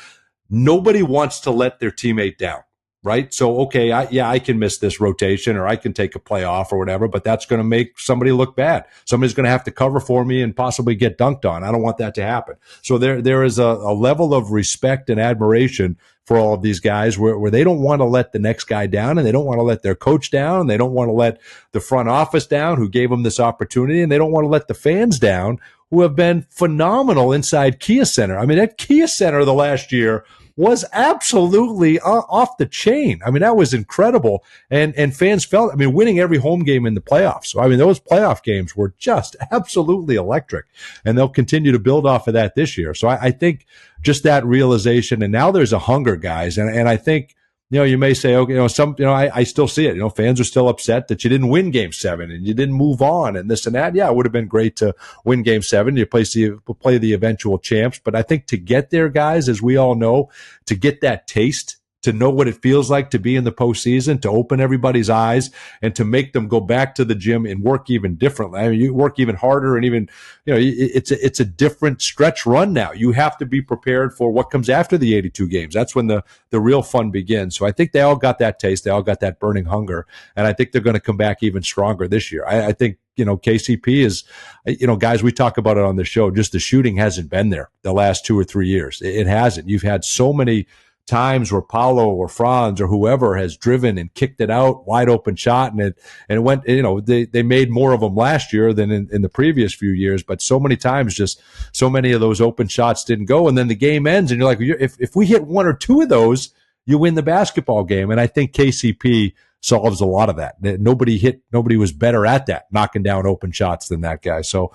nobody wants to let their teammate down. Right. So, okay, I can miss this rotation or I can take a playoff or whatever, but that's going to make somebody look bad. Somebody's going to have to cover for me and possibly get dunked on. I don't want that to happen. So there is a level of respect and admiration for all of these guys where they don't want to let the next guy down, and they don't want to let their coach down, and they don't want to let the front office down who gave them this opportunity, and they don't want to let the fans down who have been phenomenal inside Kia Center. I mean, that Kia Center the last year was absolutely off the chain. I mean, that was incredible. And fans felt, winning every home game in the playoffs. So, those playoff games were just absolutely electric, and they'll continue to build off of that this year. So I think just that realization, and now there's a hunger, guys. And I think, you may say, okay, I still see it. Fans are still upset that you didn't win Game 7 and you didn't move on and this and that. Yeah, it would have been great to win Game 7. You play the eventual champs. But I think to get there, guys, as we all know, to get that taste, to know what it feels like to be in the postseason, to open everybody's eyes and to make them go back to the gym and work even differently. You work even harder, and even, it's a different stretch run now. You have to be prepared for what comes after the 82 games. That's when the real fun begins. So I think they all got that taste. They all got that burning hunger. And I think they're going to come back even stronger this year. I think, KCP is, guys, we talk about it on the show. Just the shooting hasn't been there the last 2 or 3 years. It hasn't. You've had so many times where Paolo or Franz or whoever has driven and kicked it out, wide open shot, and it went, they made more of them last year than in the previous few years, but so many times just so many of those open shots didn't go, and then the game ends and you're like, if we hit 1 or 2 of those, you win the basketball game. And I think KCP solves a lot of that. Nobody was better at that, knocking down open shots than that guy. So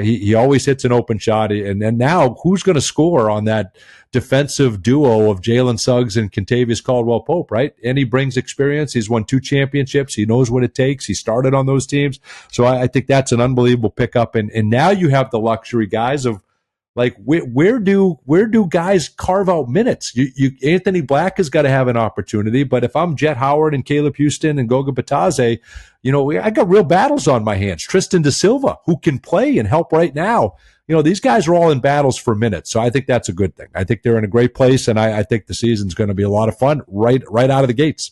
he always hits an open shot. And now who's going to score on that defensive duo of Jalen Suggs and Kentavious Caldwell-Pope, right? And he brings experience. He's won 2 championships. He knows what it takes. He started on those teams. So I think that's an unbelievable pickup. And now you have the luxury, guys, of like, where do guys carve out minutes? Anthony Black has got to have an opportunity, but if I'm Jet Howard and Caleb Houston and Goga Batadze, I got real battles on my hands. Tristan Da Silva, who can play and help right now. These guys are all in battles for minutes, so I think that's a good thing. I think they're in a great place, and I think the season's going to be a lot of fun right out of the gates.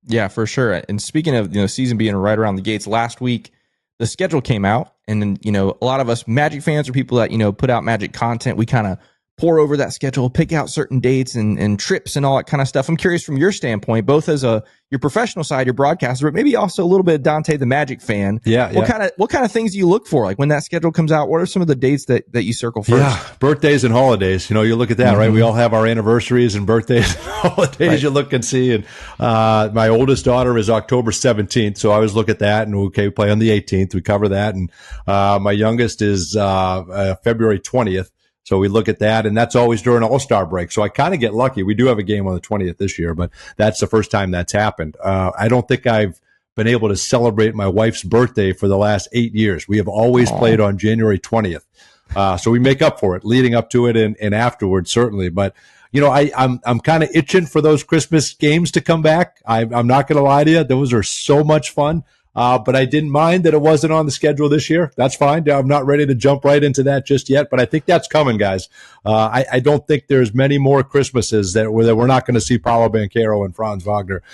Yeah, for sure. And speaking of season being right around the gates, last week the schedule came out, and then a lot of us Magic fans or people that put out Magic content, we kind of pour over that schedule, pick out certain dates and trips and all that kind of stuff. I'm curious from your standpoint, both as your professional side, your broadcaster, but maybe also a little bit of Dante the Magic fan. Yeah. What kind of things do you look for? Like when that schedule comes out, what are some of the dates that you circle first? Yeah, birthdays and holidays. You look at that, right? We all have our anniversaries and birthdays and holidays. Right. You look and see. And my oldest daughter is October 17th, so I always look at that. And we play on the 18th. We cover that. And my youngest is February 20th. So we look at that, and that's always during All-Star break. So I kind of get lucky. We do have a game on the 20th this year, but that's the first time that's happened. I don't think I've been able to celebrate my wife's birthday for the last 8 years. We have always played on January 20th. So we make up for it leading up to it and afterwards, certainly. But, I'm kind of itching for those Christmas games to come back. I'm not going to lie to you. Those are so much fun. But I didn't mind that it wasn't on the schedule this year. That's fine. I'm not ready to jump right into that just yet, but I think that's coming, guys. I don't think there's many more Christmases that we're not going to see Paolo Banchero and Franz Wagner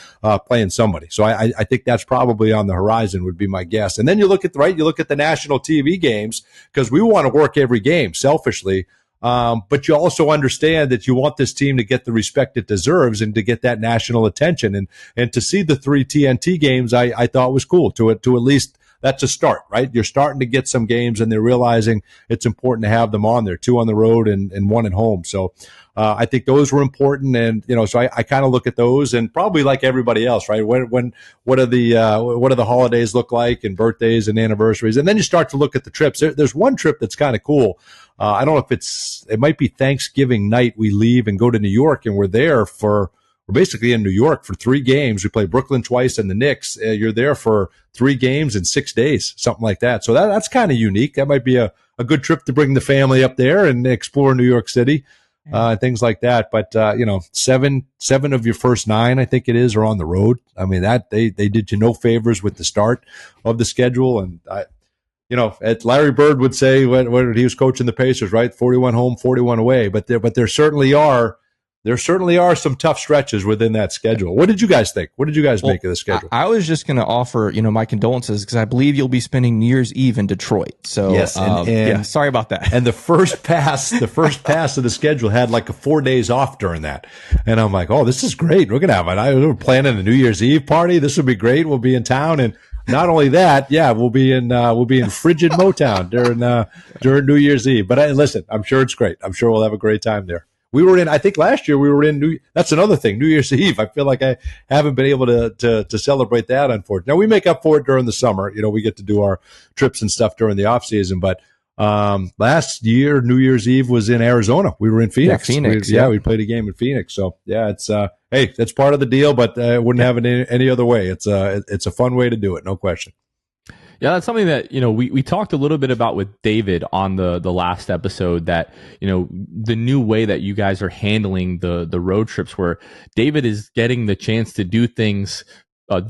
playing somebody. So I think that's probably on the horizon would be my guess. And then you look at the national TV games because we want to work every game selfishly. But you also understand that you want this team to get the respect it deserves and to get that national attention. And to see the 3 TNT games, I thought was cool to at least that's a start, right? You're starting to get some games and they're realizing it's important to have them on there, 2 on the road and 1 at home. So, I think those were important. And, so I kind of look at those and probably like everybody else, right? What do the holidays look like and birthdays and anniversaries? And then you start to look at the trips. There's one trip that's kind of cool. I don't know if it might be Thanksgiving night. We leave and go to New York and we're basically in New York for 3 games. We play Brooklyn twice and the Knicks. You're there for 3 games in 6 days, something like that. So that's kind of unique. That might be a good trip to bring the family up there and explore New York City, things like that. But, 7 of your first 9, I think it is, are on the road. I mean, that they did you no favors with the start of the schedule. And Larry Bird would say when he was coaching the Pacers, right? 41 home, 41 away. But there certainly are some tough stretches within that schedule. What did you guys think? What did you guys make of the schedule? I was just going to offer, my condolences because I believe you'll be spending New Year's Eve in Detroit. So yes, and sorry about that. And the first pass of the schedule had like 4 days off during that. And I'm like, oh, this is great. We're going to have we're planning a New Year's Eve party. This will be great. We'll be in town. And not only that, we'll be in frigid Motown during New Year's Eve. But listen, I'm sure it's great. I'm sure we'll have a great time there. I think last year we were in that's another thing, New Year's Eve. I feel like I haven't been able to celebrate that, unfortunately. Now we make up for it during the summer. We get to do our trips and stuff during the off season. But, last year, New Year's Eve was in Arizona. We were in Phoenix. Yeah, Phoenix. We played a game in Phoenix. So it's, hey, that's part of the deal, but I wouldn't have it any other way. It's a fun way to do it. No question. Yeah, that's something that, we talked a little bit about with David on the last episode that, the new way that you guys are handling the road trips where David is getting the chance to do things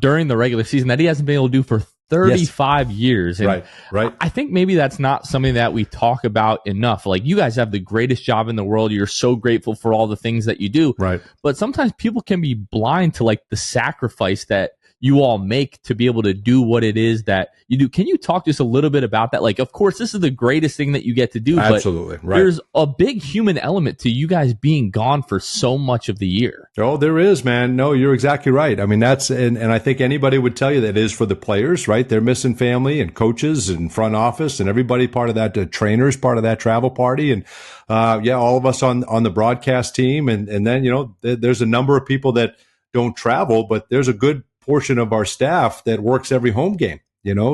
during the regular season that he hasn't been able to do for 35 years. And right. I think maybe that's not something that we talk about enough. Like, you guys have the greatest job in the world. You're so grateful for all the things that you do. Right. But sometimes people can be blind to like the sacrifice that you all make to be able to do what it is that you do. Can you talk to us a little bit about that? Like, of course, this is the greatest thing that you get to do. Absolutely. But there's a big human element to you guys being gone for so much of the year. Oh, there is, man. No, you're exactly right. I mean, and I think anybody would tell you that it is for the players, right? They're missing family and coaches and front office and everybody part of that, the trainers part of that travel party. And, all of us on the broadcast team. And then, there's a number of people that don't travel, but there's a good portion of our staff that works every home game,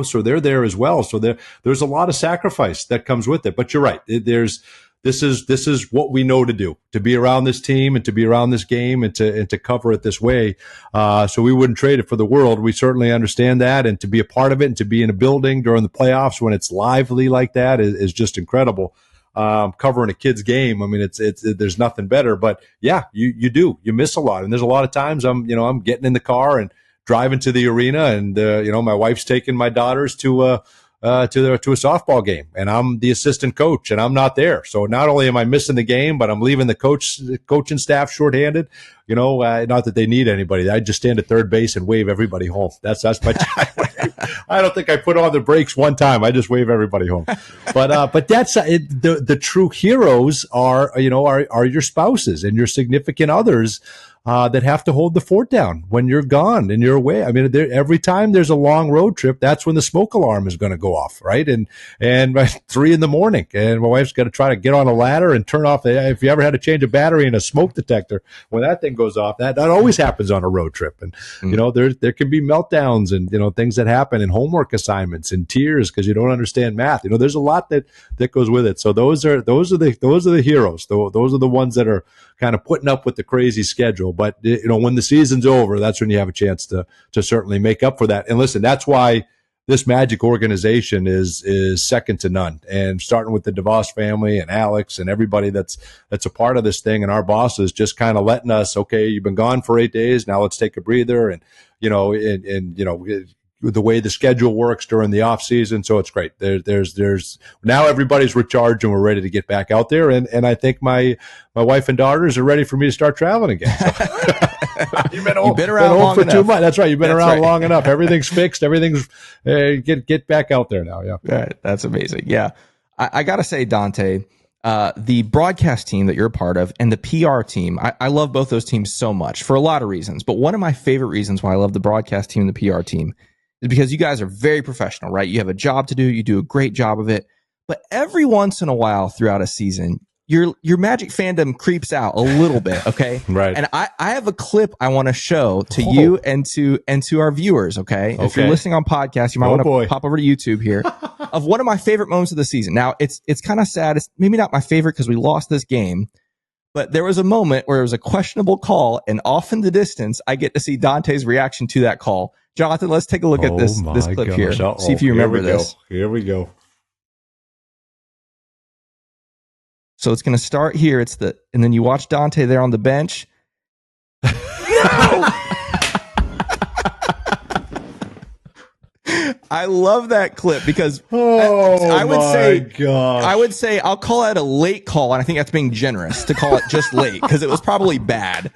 so they're there as well. So there's a lot of sacrifice that comes with it. But you're right. This is what we know to do, to be around this team and to be around this game and to cover it this way. So we wouldn't trade it for the world. We certainly understand that, and to be a part of it and to be in a building during the playoffs when it's lively like that is just incredible. Covering a kid's game. I mean, there's nothing better, but you miss a lot. And there's a lot of times I'm getting in the car and driving to the arena, and my wife's taking my daughters to a softball game, and I'm the assistant coach, and I'm not there. So not only am I missing the game, but I'm leaving the coaching staff shorthanded. Not that they need anybody. I just stand at third base and wave everybody home. That's my time. I don't think I put on the brakes one time. I just wave everybody home. But that's the true heroes are your spouses and your significant others. That have to hold the fort down when you're gone and you're away. I mean, every time there's a long road trip, that's when the smoke alarm is going to go off, right? And by 3 a.m, and my wife's got to try to get on a ladder and turn off. If you ever had to change a battery in a smoke detector, when that thing goes off, that always happens on a road trip. And there can be meltdowns and things that happen, and homework assignments and tears because you don't understand math. There's a lot that goes with it. So those are the heroes. Those are the ones that are kind of putting up with the crazy schedule. But when the season's over, that's when you have a chance to certainly make up for that. And listen, that's why this Magic organization is second to none. And starting with the DeVos family and Alex and everybody that's a part of this thing, and our bosses just kind of letting us, okay, you've been gone for 8 days, now let's take a breather, and the way the schedule works during the off season. So it's great. There's now everybody's recharged and we're ready to get back out there. And I think my wife and daughters are ready for me to start traveling again. So. You've been around long for enough. 2 months. That's right. You've been around long enough. Everything's fixed. Everything's get back out there now. Yeah. Right. That's amazing. Yeah. I got to say, Dante, the broadcast team that you're a part of and the PR team, I love both those teams so much for a lot of reasons. But one of my favorite reasons why I love the broadcast team and the PR team is because you guys are very professional, right? You have a job to do. You do a great job of it. But every once in a while throughout a season, your Magic fandom creeps out a little bit, okay? Right. And I have a clip I want to show to you and to our viewers, okay? If you're listening on podcast, you might want to pop over to YouTube here of one of my favorite moments of the season. Now, it's kind of sad. It's maybe not my favorite because we lost this game, but there was a moment where it was a questionable call, and off in the distance, I get to see Dante's reaction to that call. Jonathan, let's take a look at this clip here. See if you remember this. Here we go. So it's going to start here. And then you watch Dante there on the bench. No! I love that clip because I would say I'll call it a late call, and I think that's being generous to call it just late because it was probably bad.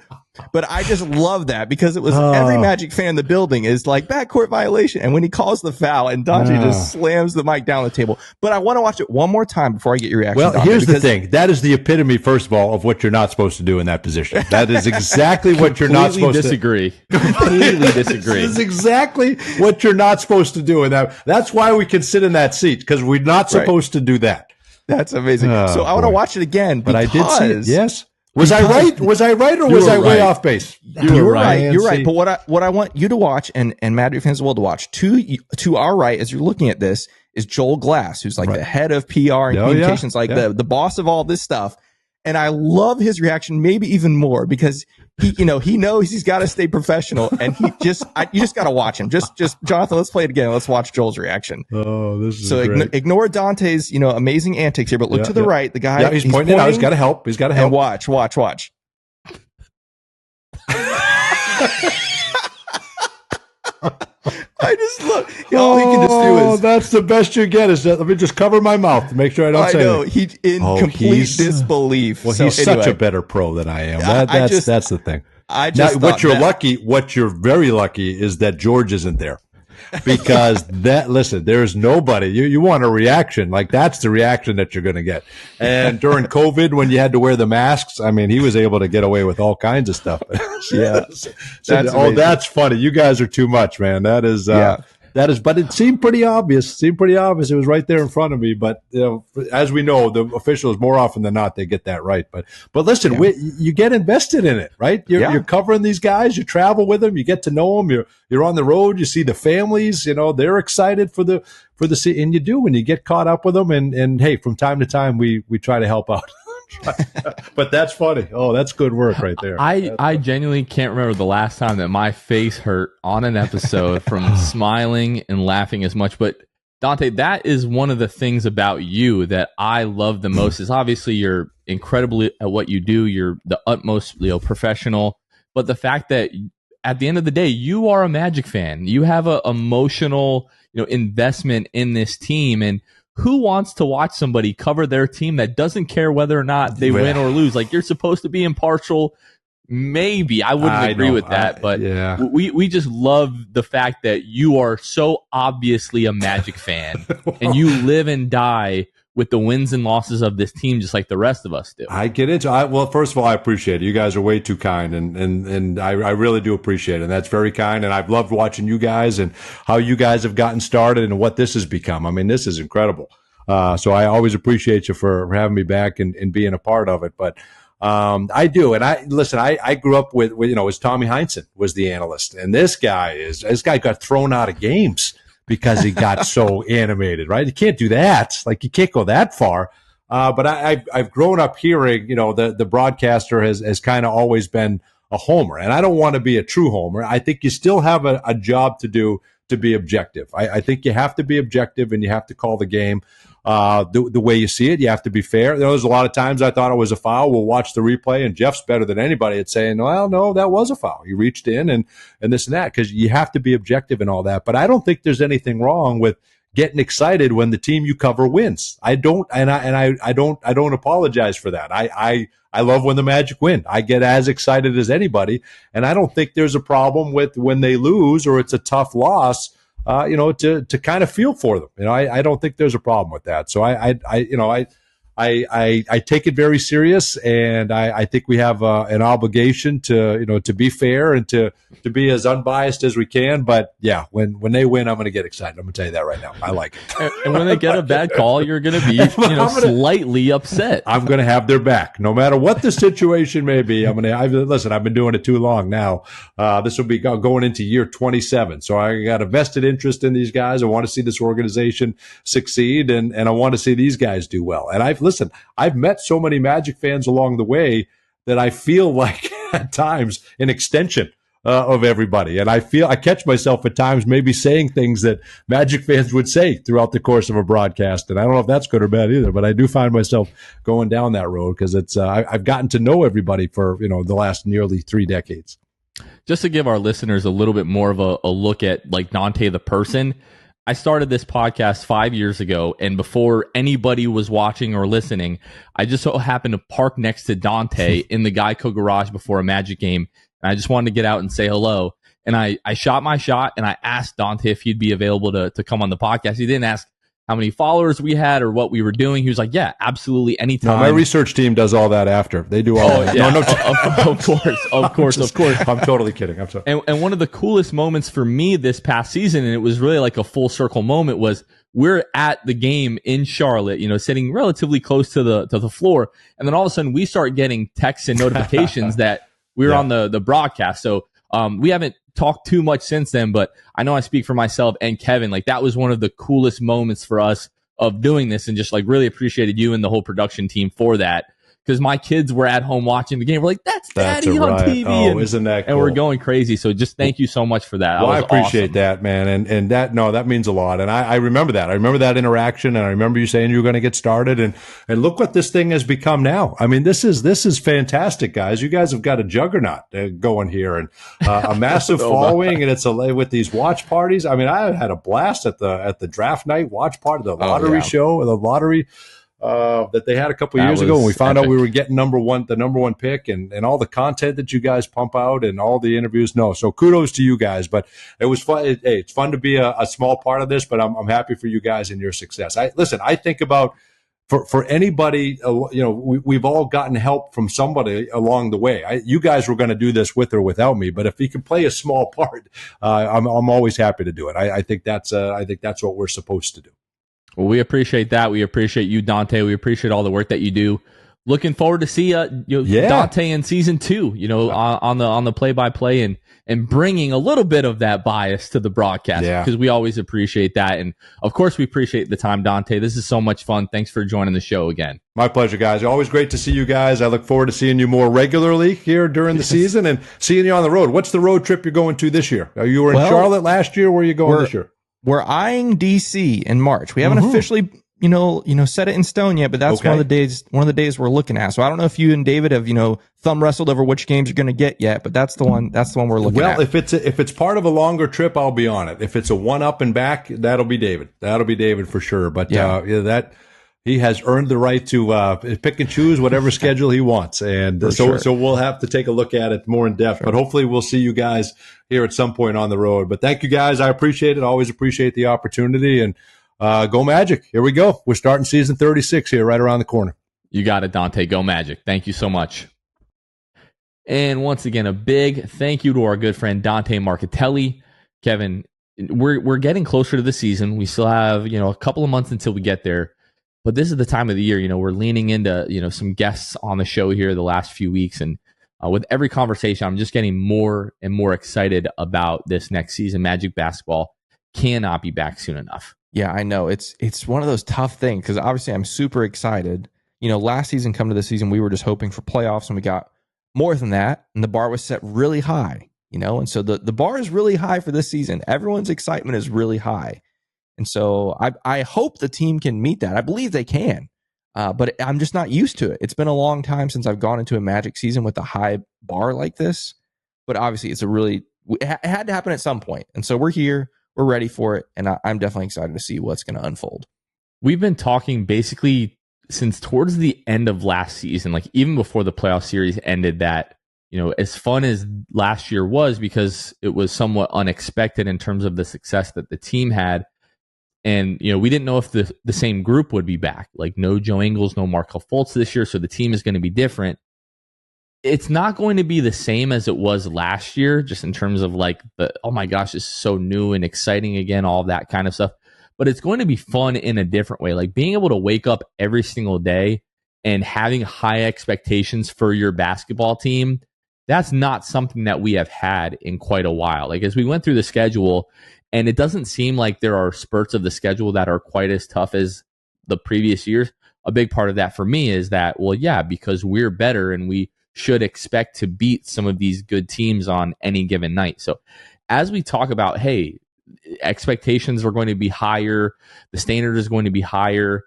But I just love that because it was every Magic fan in the building is like backcourt violation. And when he calls the foul and Dante just slams the mic down the table. But I want to watch it one more time before I get your reaction. Well, Dante, here's the thing. That is the epitome, first of all, of what you're not supposed to do in that position. That is exactly what you're not supposed to completely disagree. This is exactly what you're not supposed to do. And that's why we can sit in that seat, because we're not supposed to do that. That's amazing. So I want to watch it again. But I did see it. Yes. Was I right? Was I right, or was I way off base? You were right. You're right. But what I want you to watch, and Magic fans as well to watch, to our right as you're looking at this, is Joel Glass, who's like the head of PR and communications, the boss of all this stuff. And I love his reaction, maybe even more, because he knows he's got to stay professional, and you just got to watch him. Just Jonathan, let's play it again. Let's watch Joel's reaction. Oh, this is great. Ignore Dante's amazing antics here, but look to the right. The guy, he's pointing out. He's got to help. And watch. I just look. All he can just do is. That's the best you get. Is that? Let me just cover my mouth to make sure I don't say anything. He's in complete disbelief. Well, he's such a better pro than I am. That's the thing. What you're very lucky is that George isn't there. Because there's nobody. You want a reaction. Like, that's the reaction that you're going to get. And during COVID, when you had to wear the masks, I mean, he was able to get away with all kinds of stuff. Yeah. That's funny. You guys are too much, man. That is, but it seemed pretty obvious. It was right there in front of me. But as we know, the officials, more often than not, they get that right. But listen, you get invested in it, right? You're covering these guys. You travel with them. You get to know them. You're on the road. You see the families. They're excited for the and you do when you get caught up with them. And hey, from time to time, we try to help out. But that's funny. Oh, that's good work right there. I genuinely can't remember the last time that my face hurt on an episode from smiling and laughing as much. But Dante, that is one of the things about you that I love the most. Is obviously you're incredibly at what you do. You're the utmost professional. But the fact that at the end of the day, you are a Magic fan. You have a emotional investment in this team, and who wants to watch somebody cover their team that doesn't care whether or not they win or lose? Like, you're supposed to be impartial. Maybe I wouldn't agree with that, but we just love the fact that you are so obviously a Magic fan and you live and die with the wins and losses of this team, just like the rest of us do. I get it. Well, first of all, I appreciate it. You guys are way too kind, and I really do appreciate it. And that's very kind. And I've loved watching you guys and how you guys have gotten started and what this has become. I mean, this is incredible. So I always appreciate you for having me back and being a part of it. But I do. And I grew up with as Tommy Heinsohn was the analyst, and this guy got thrown out of games because he got so animated, right? You can't do that. Like, you can't go that far. But I've grown up hearing, the broadcaster has kind of always been a homer. And I don't want to be a true homer. I think you still have a job to do to be objective. I think you have to be objective and you have to call the game the way you see it. You have to be fair. There's a lot of times I thought it was a foul. We'll watch the replay, and Jeff's better than anybody at saying, well, no, that was a foul. He reached in and this and that, because you have to be objective and all that. But I don't think there's anything wrong with getting excited when the team you cover wins. I don't apologize for that. I love when the Magic win. I get as excited as anybody, and I don't think there's a problem with when they lose or it's a tough loss. To kind of feel for them. I don't think there's a problem with that. So I take it very serious, and I think we have an obligation to be fair and to be as unbiased as we can. But yeah, when they win, I'm going to get excited. I'm going to tell you that right now. I like it. And when they get a bad call, you're going to be slightly upset. I'm going to have their back, no matter what the situation may be. Listen. I've been doing it too long now. This will be going into year 27, so I got a vested interest in these guys. I want to see this organization succeed, and I want to see these guys do well. And I've met so many Magic fans along the way that I feel like at times an extension of everybody. And I catch myself at times maybe saying things that Magic fans would say throughout the course of a broadcast. And I don't know if that's good or bad either, but I do find myself going down that road because I've gotten to know everybody for, the last nearly 3 decades. Just to give our listeners a little bit more of a look at like Dante the person, I started this podcast 5 years ago, and before anybody was watching or listening, I just so happened to park next to Dante in the Geico garage before a Magic game, and I just wanted to get out and say hello. And I shot my shot, and I asked Dante if he'd be available to come on the podcast. He didn't ask how many followers we had or what we were doing. He was like, yeah, absolutely, anytime. No, my research team does all that after. They do all that. Yeah. No, of course. I'm totally kidding. I'm sorry. And one of the coolest moments for me this past season, and it was really like a full circle moment, was we're at the game in Charlotte, sitting relatively close to the floor. And then all of a sudden we start getting texts and notifications that we're on the broadcast. So we haven't talked too much since then, but I know I speak for myself and Kevin. Like, that was one of the coolest moments for us of doing this, and just like really appreciated you and the whole production team for that. Because my kids were at home watching the game. We're like, that's Daddy on TV. Oh, isn't that cool? And we're going crazy. So just thank you so much for that. Well, I appreciate that, man. And that means a lot. And I remember that. I remember that interaction, and I remember you saying you were going to get started. And look what this thing has become now. I mean, this is fantastic, guys. You guys have got a juggernaut going here, and a massive following. And it's with these watch parties. I mean, I had a blast at the draft night watch party, the lottery show, the lottery that they had a couple of years ago when we found out we were getting the number one pick, and all the content that you guys pump out and all the interviews. No, so kudos to you guys. But it was fun. Hey, it's fun to be a small part of this, but I'm happy for you guys and your success. I think about for anybody, we've all gotten help from somebody along the way. You guys were going to do this with or without me, but if you can play a small part, I'm always happy to do it. I think that's what we're supposed to do. Well, we appreciate that. We appreciate you, Dante. We appreciate all the work that you do. Looking forward to see Dante in season 2. On the play-by-play and bringing a little bit of that bias to the broadcast, because we always appreciate that. And of course, we appreciate the time, Dante. This is so much fun. Thanks for joining the show again. My pleasure, guys. Always great to see you guys. I look forward to seeing you more regularly here during the season and seeing you on the road. What's the road trip you're going to this year? You were in Charlotte last year. Where are you going this year? We're eyeing DC in March. We haven't officially, set it in stone yet, but that's one of the days we're looking at. So I don't know if you and David have, thumb wrestled over which games you're going to get yet, but that's the one we're looking at. Well, if it's part of a longer trip, I'll be on it. If it's a one up and back, that'll be David. That'll be David for sure. But he has earned the right to pick and choose whatever schedule he wants. And so we'll have to take a look at it more in depth. Sure. But hopefully we'll see you guys here at some point on the road. But thank you, guys. I appreciate it. Always appreciate the opportunity. And go Magic. Here we go. We're starting season 36 here right around the corner. You got it, Dante. Go Magic. Thank you so much. And once again, a big thank you to our good friend Dante Marchitelli. Kevin, we're getting closer to the season. We still have, a couple of months until we get there. But this is the time of the year, we're leaning into, some guests on the show here the last few weeks. And with every conversation, I'm just getting more and more excited about this next season. Magic basketball cannot be back soon enough. Yeah, I know. It's one of those tough things because obviously I'm super excited. Last season, come to this season, we were just hoping for playoffs and we got more than that. And the bar was set really high. And so the bar is really high for this season. Everyone's excitement is really high. And so I hope the team can meet that. I believe they can, but I'm just not used to it. It's been a long time since I've gone into a Magic season with a high bar like this. But obviously, it had to happen at some point. And so we're here. We're ready for it. And I'm definitely excited to see what's going to unfold. We've been talking basically since towards the end of last season, like even before the playoff series ended, that, as fun as last year was, because it was somewhat unexpected in terms of the success that the team had. And, we didn't know if the same group would be back. Like no Joe Ingles, no Markelle Fultz this year. So the team is going to be different. It's not going to be the same as it was last year, just in terms of like oh my gosh, this is so new and exciting again, all of that kind of stuff. But it's going to be fun in a different way. Like being able to wake up every single day and having high expectations for your basketball team, that's not something that we have had in quite a while. Like as we went through the schedule, and it doesn't seem like there are spurts of the schedule that are quite as tough as the previous years. A big part of that for me is that, well, yeah, because we're better and we should expect to beat some of these good teams on any given night. So as we talk about, hey, expectations are going to be higher, the standard is going to be higher,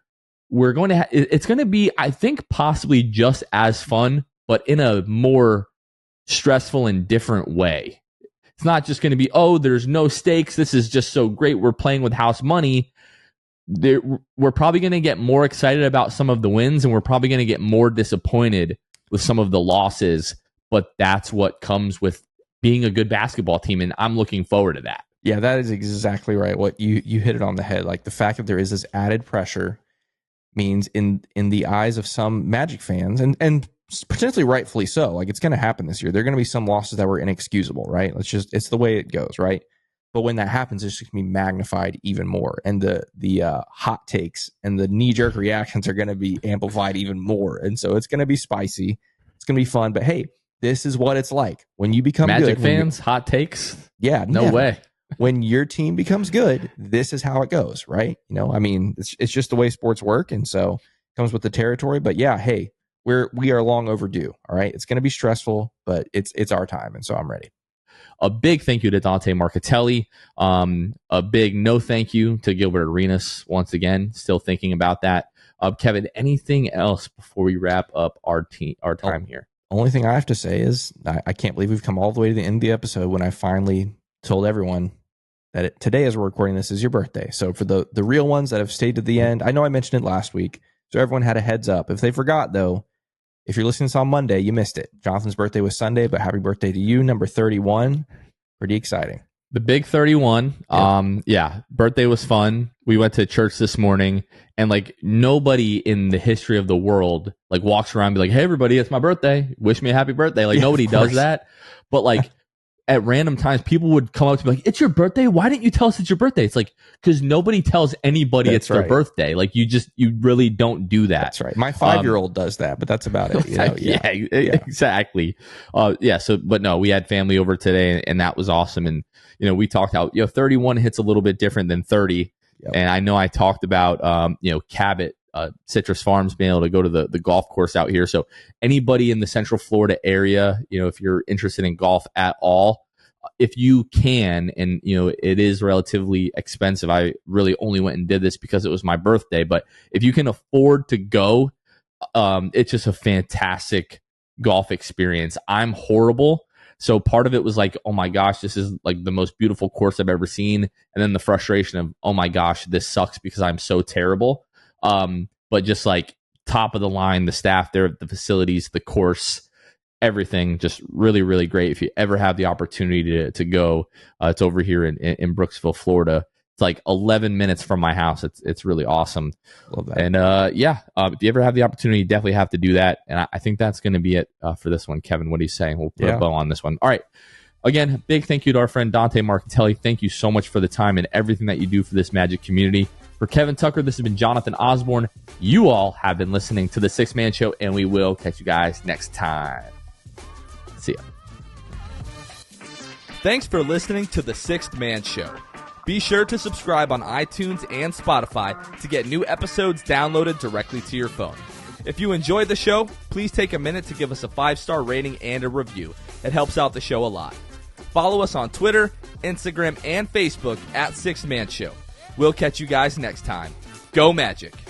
we're going to it's going to be, I think, possibly just as fun, but in a more stressful and different way. It's not just going to be, oh, there's no stakes, this is just so great, we're playing with house money. We're probably going to get more excited about some of the wins, and we're probably going to get more disappointed with some of the losses, but that's what comes with being a good basketball team, and I'm looking forward to that. Yeah, that is exactly right. What you hit it on the head. Like the fact that there is this added pressure means in the eyes of some Magic fans, and potentially rightfully so, like it's going to happen this year. There are going to be some losses that were inexcusable, right? It's the way it goes, right? But when that happens, it's just going to be magnified even more, and the hot takes and the knee-jerk reactions are going to be amplified even more. And so it's going to be spicy. It's going to be fun. But hey, this is what it's like when you become Magic good. fans, hot takes? Yeah, no way. When your team becomes good, this is how it goes, right? It's just the way sports work, and so it comes with the territory. But yeah, hey, we are long overdue. All right, it's going to be stressful, but it's our time, and so I'm ready. A big thank you to Dante Marchitelli. A big no thank you to Gilbert Arenas once again. Still thinking about that. Kevin, anything else before we wrap up our time here? Only thing I have to say is I can't believe we've come all the way to the end of the episode when I finally told everyone that today, as we're recording this, is your birthday. So for the real ones that have stayed to the end, I know I mentioned it last week, so everyone had a heads up. If they forgot, though, if you're listening to this on Monday, you missed it. Jonathan's birthday was Sunday, but happy birthday to you, number 31. Pretty exciting. The big 31. Yeah, birthday was fun. We went to church this morning, and like nobody in the history of the world like walks around and be like, hey, everybody, it's my birthday. Wish me a happy birthday. Like nobody does that. But like at random times, people would come up to me like, it's your birthday? Why didn't you tell us it's your birthday? It's like, because nobody tells anybody it's their birthday. Like you really don't do that. That's right. My 5-year-old does that, but that's about it. Yeah, exactly. But no, we had family over today, and that was awesome. And, we talked out, 31 hits a little bit different than 30. Yep. And I know I talked about, Cabot, Citrus Farms being able to go to the golf course out here. So anybody in the Central Florida area, if you're interested in golf at all, if you can, and it is relatively expensive. I really only went and did this because it was my birthday, but if you can afford to go, it's just a fantastic golf experience. I'm horrible. So part of it was like, oh my gosh, this is like the most beautiful course I've ever seen. And then the frustration of, oh my gosh, this sucks because I'm so terrible. But just like top of the line, the staff there at the facilities, the course, everything just really, really great. If you ever have the opportunity to go, it's over here in Brooksville, Florida. It's like 11 minutes from my house. It's really awesome. Love that. And if you ever have the opportunity, you definitely have to do that. And I think that's going to be it for this one. Kevin, what are you saying? We'll put a bow on this one. All right. Again, big thank you to our friend Dante Marchitelli. Thank you so much for the time and everything that you do for this Magic community. For Kevin Tucker, this has been Jonathan Osborne. You all have been listening to The Sixth Man Show, and we will catch you guys next time. See ya. Thanks for listening to The Sixth Man Show. Be sure to subscribe on iTunes and Spotify to get new episodes downloaded directly to your phone. If you enjoyed the show, please take a minute to give us a 5-star rating and a review. It helps out the show a lot. Follow us on Twitter, Instagram, and Facebook at Sixth Man Show. We'll catch you guys next time. Go Magic!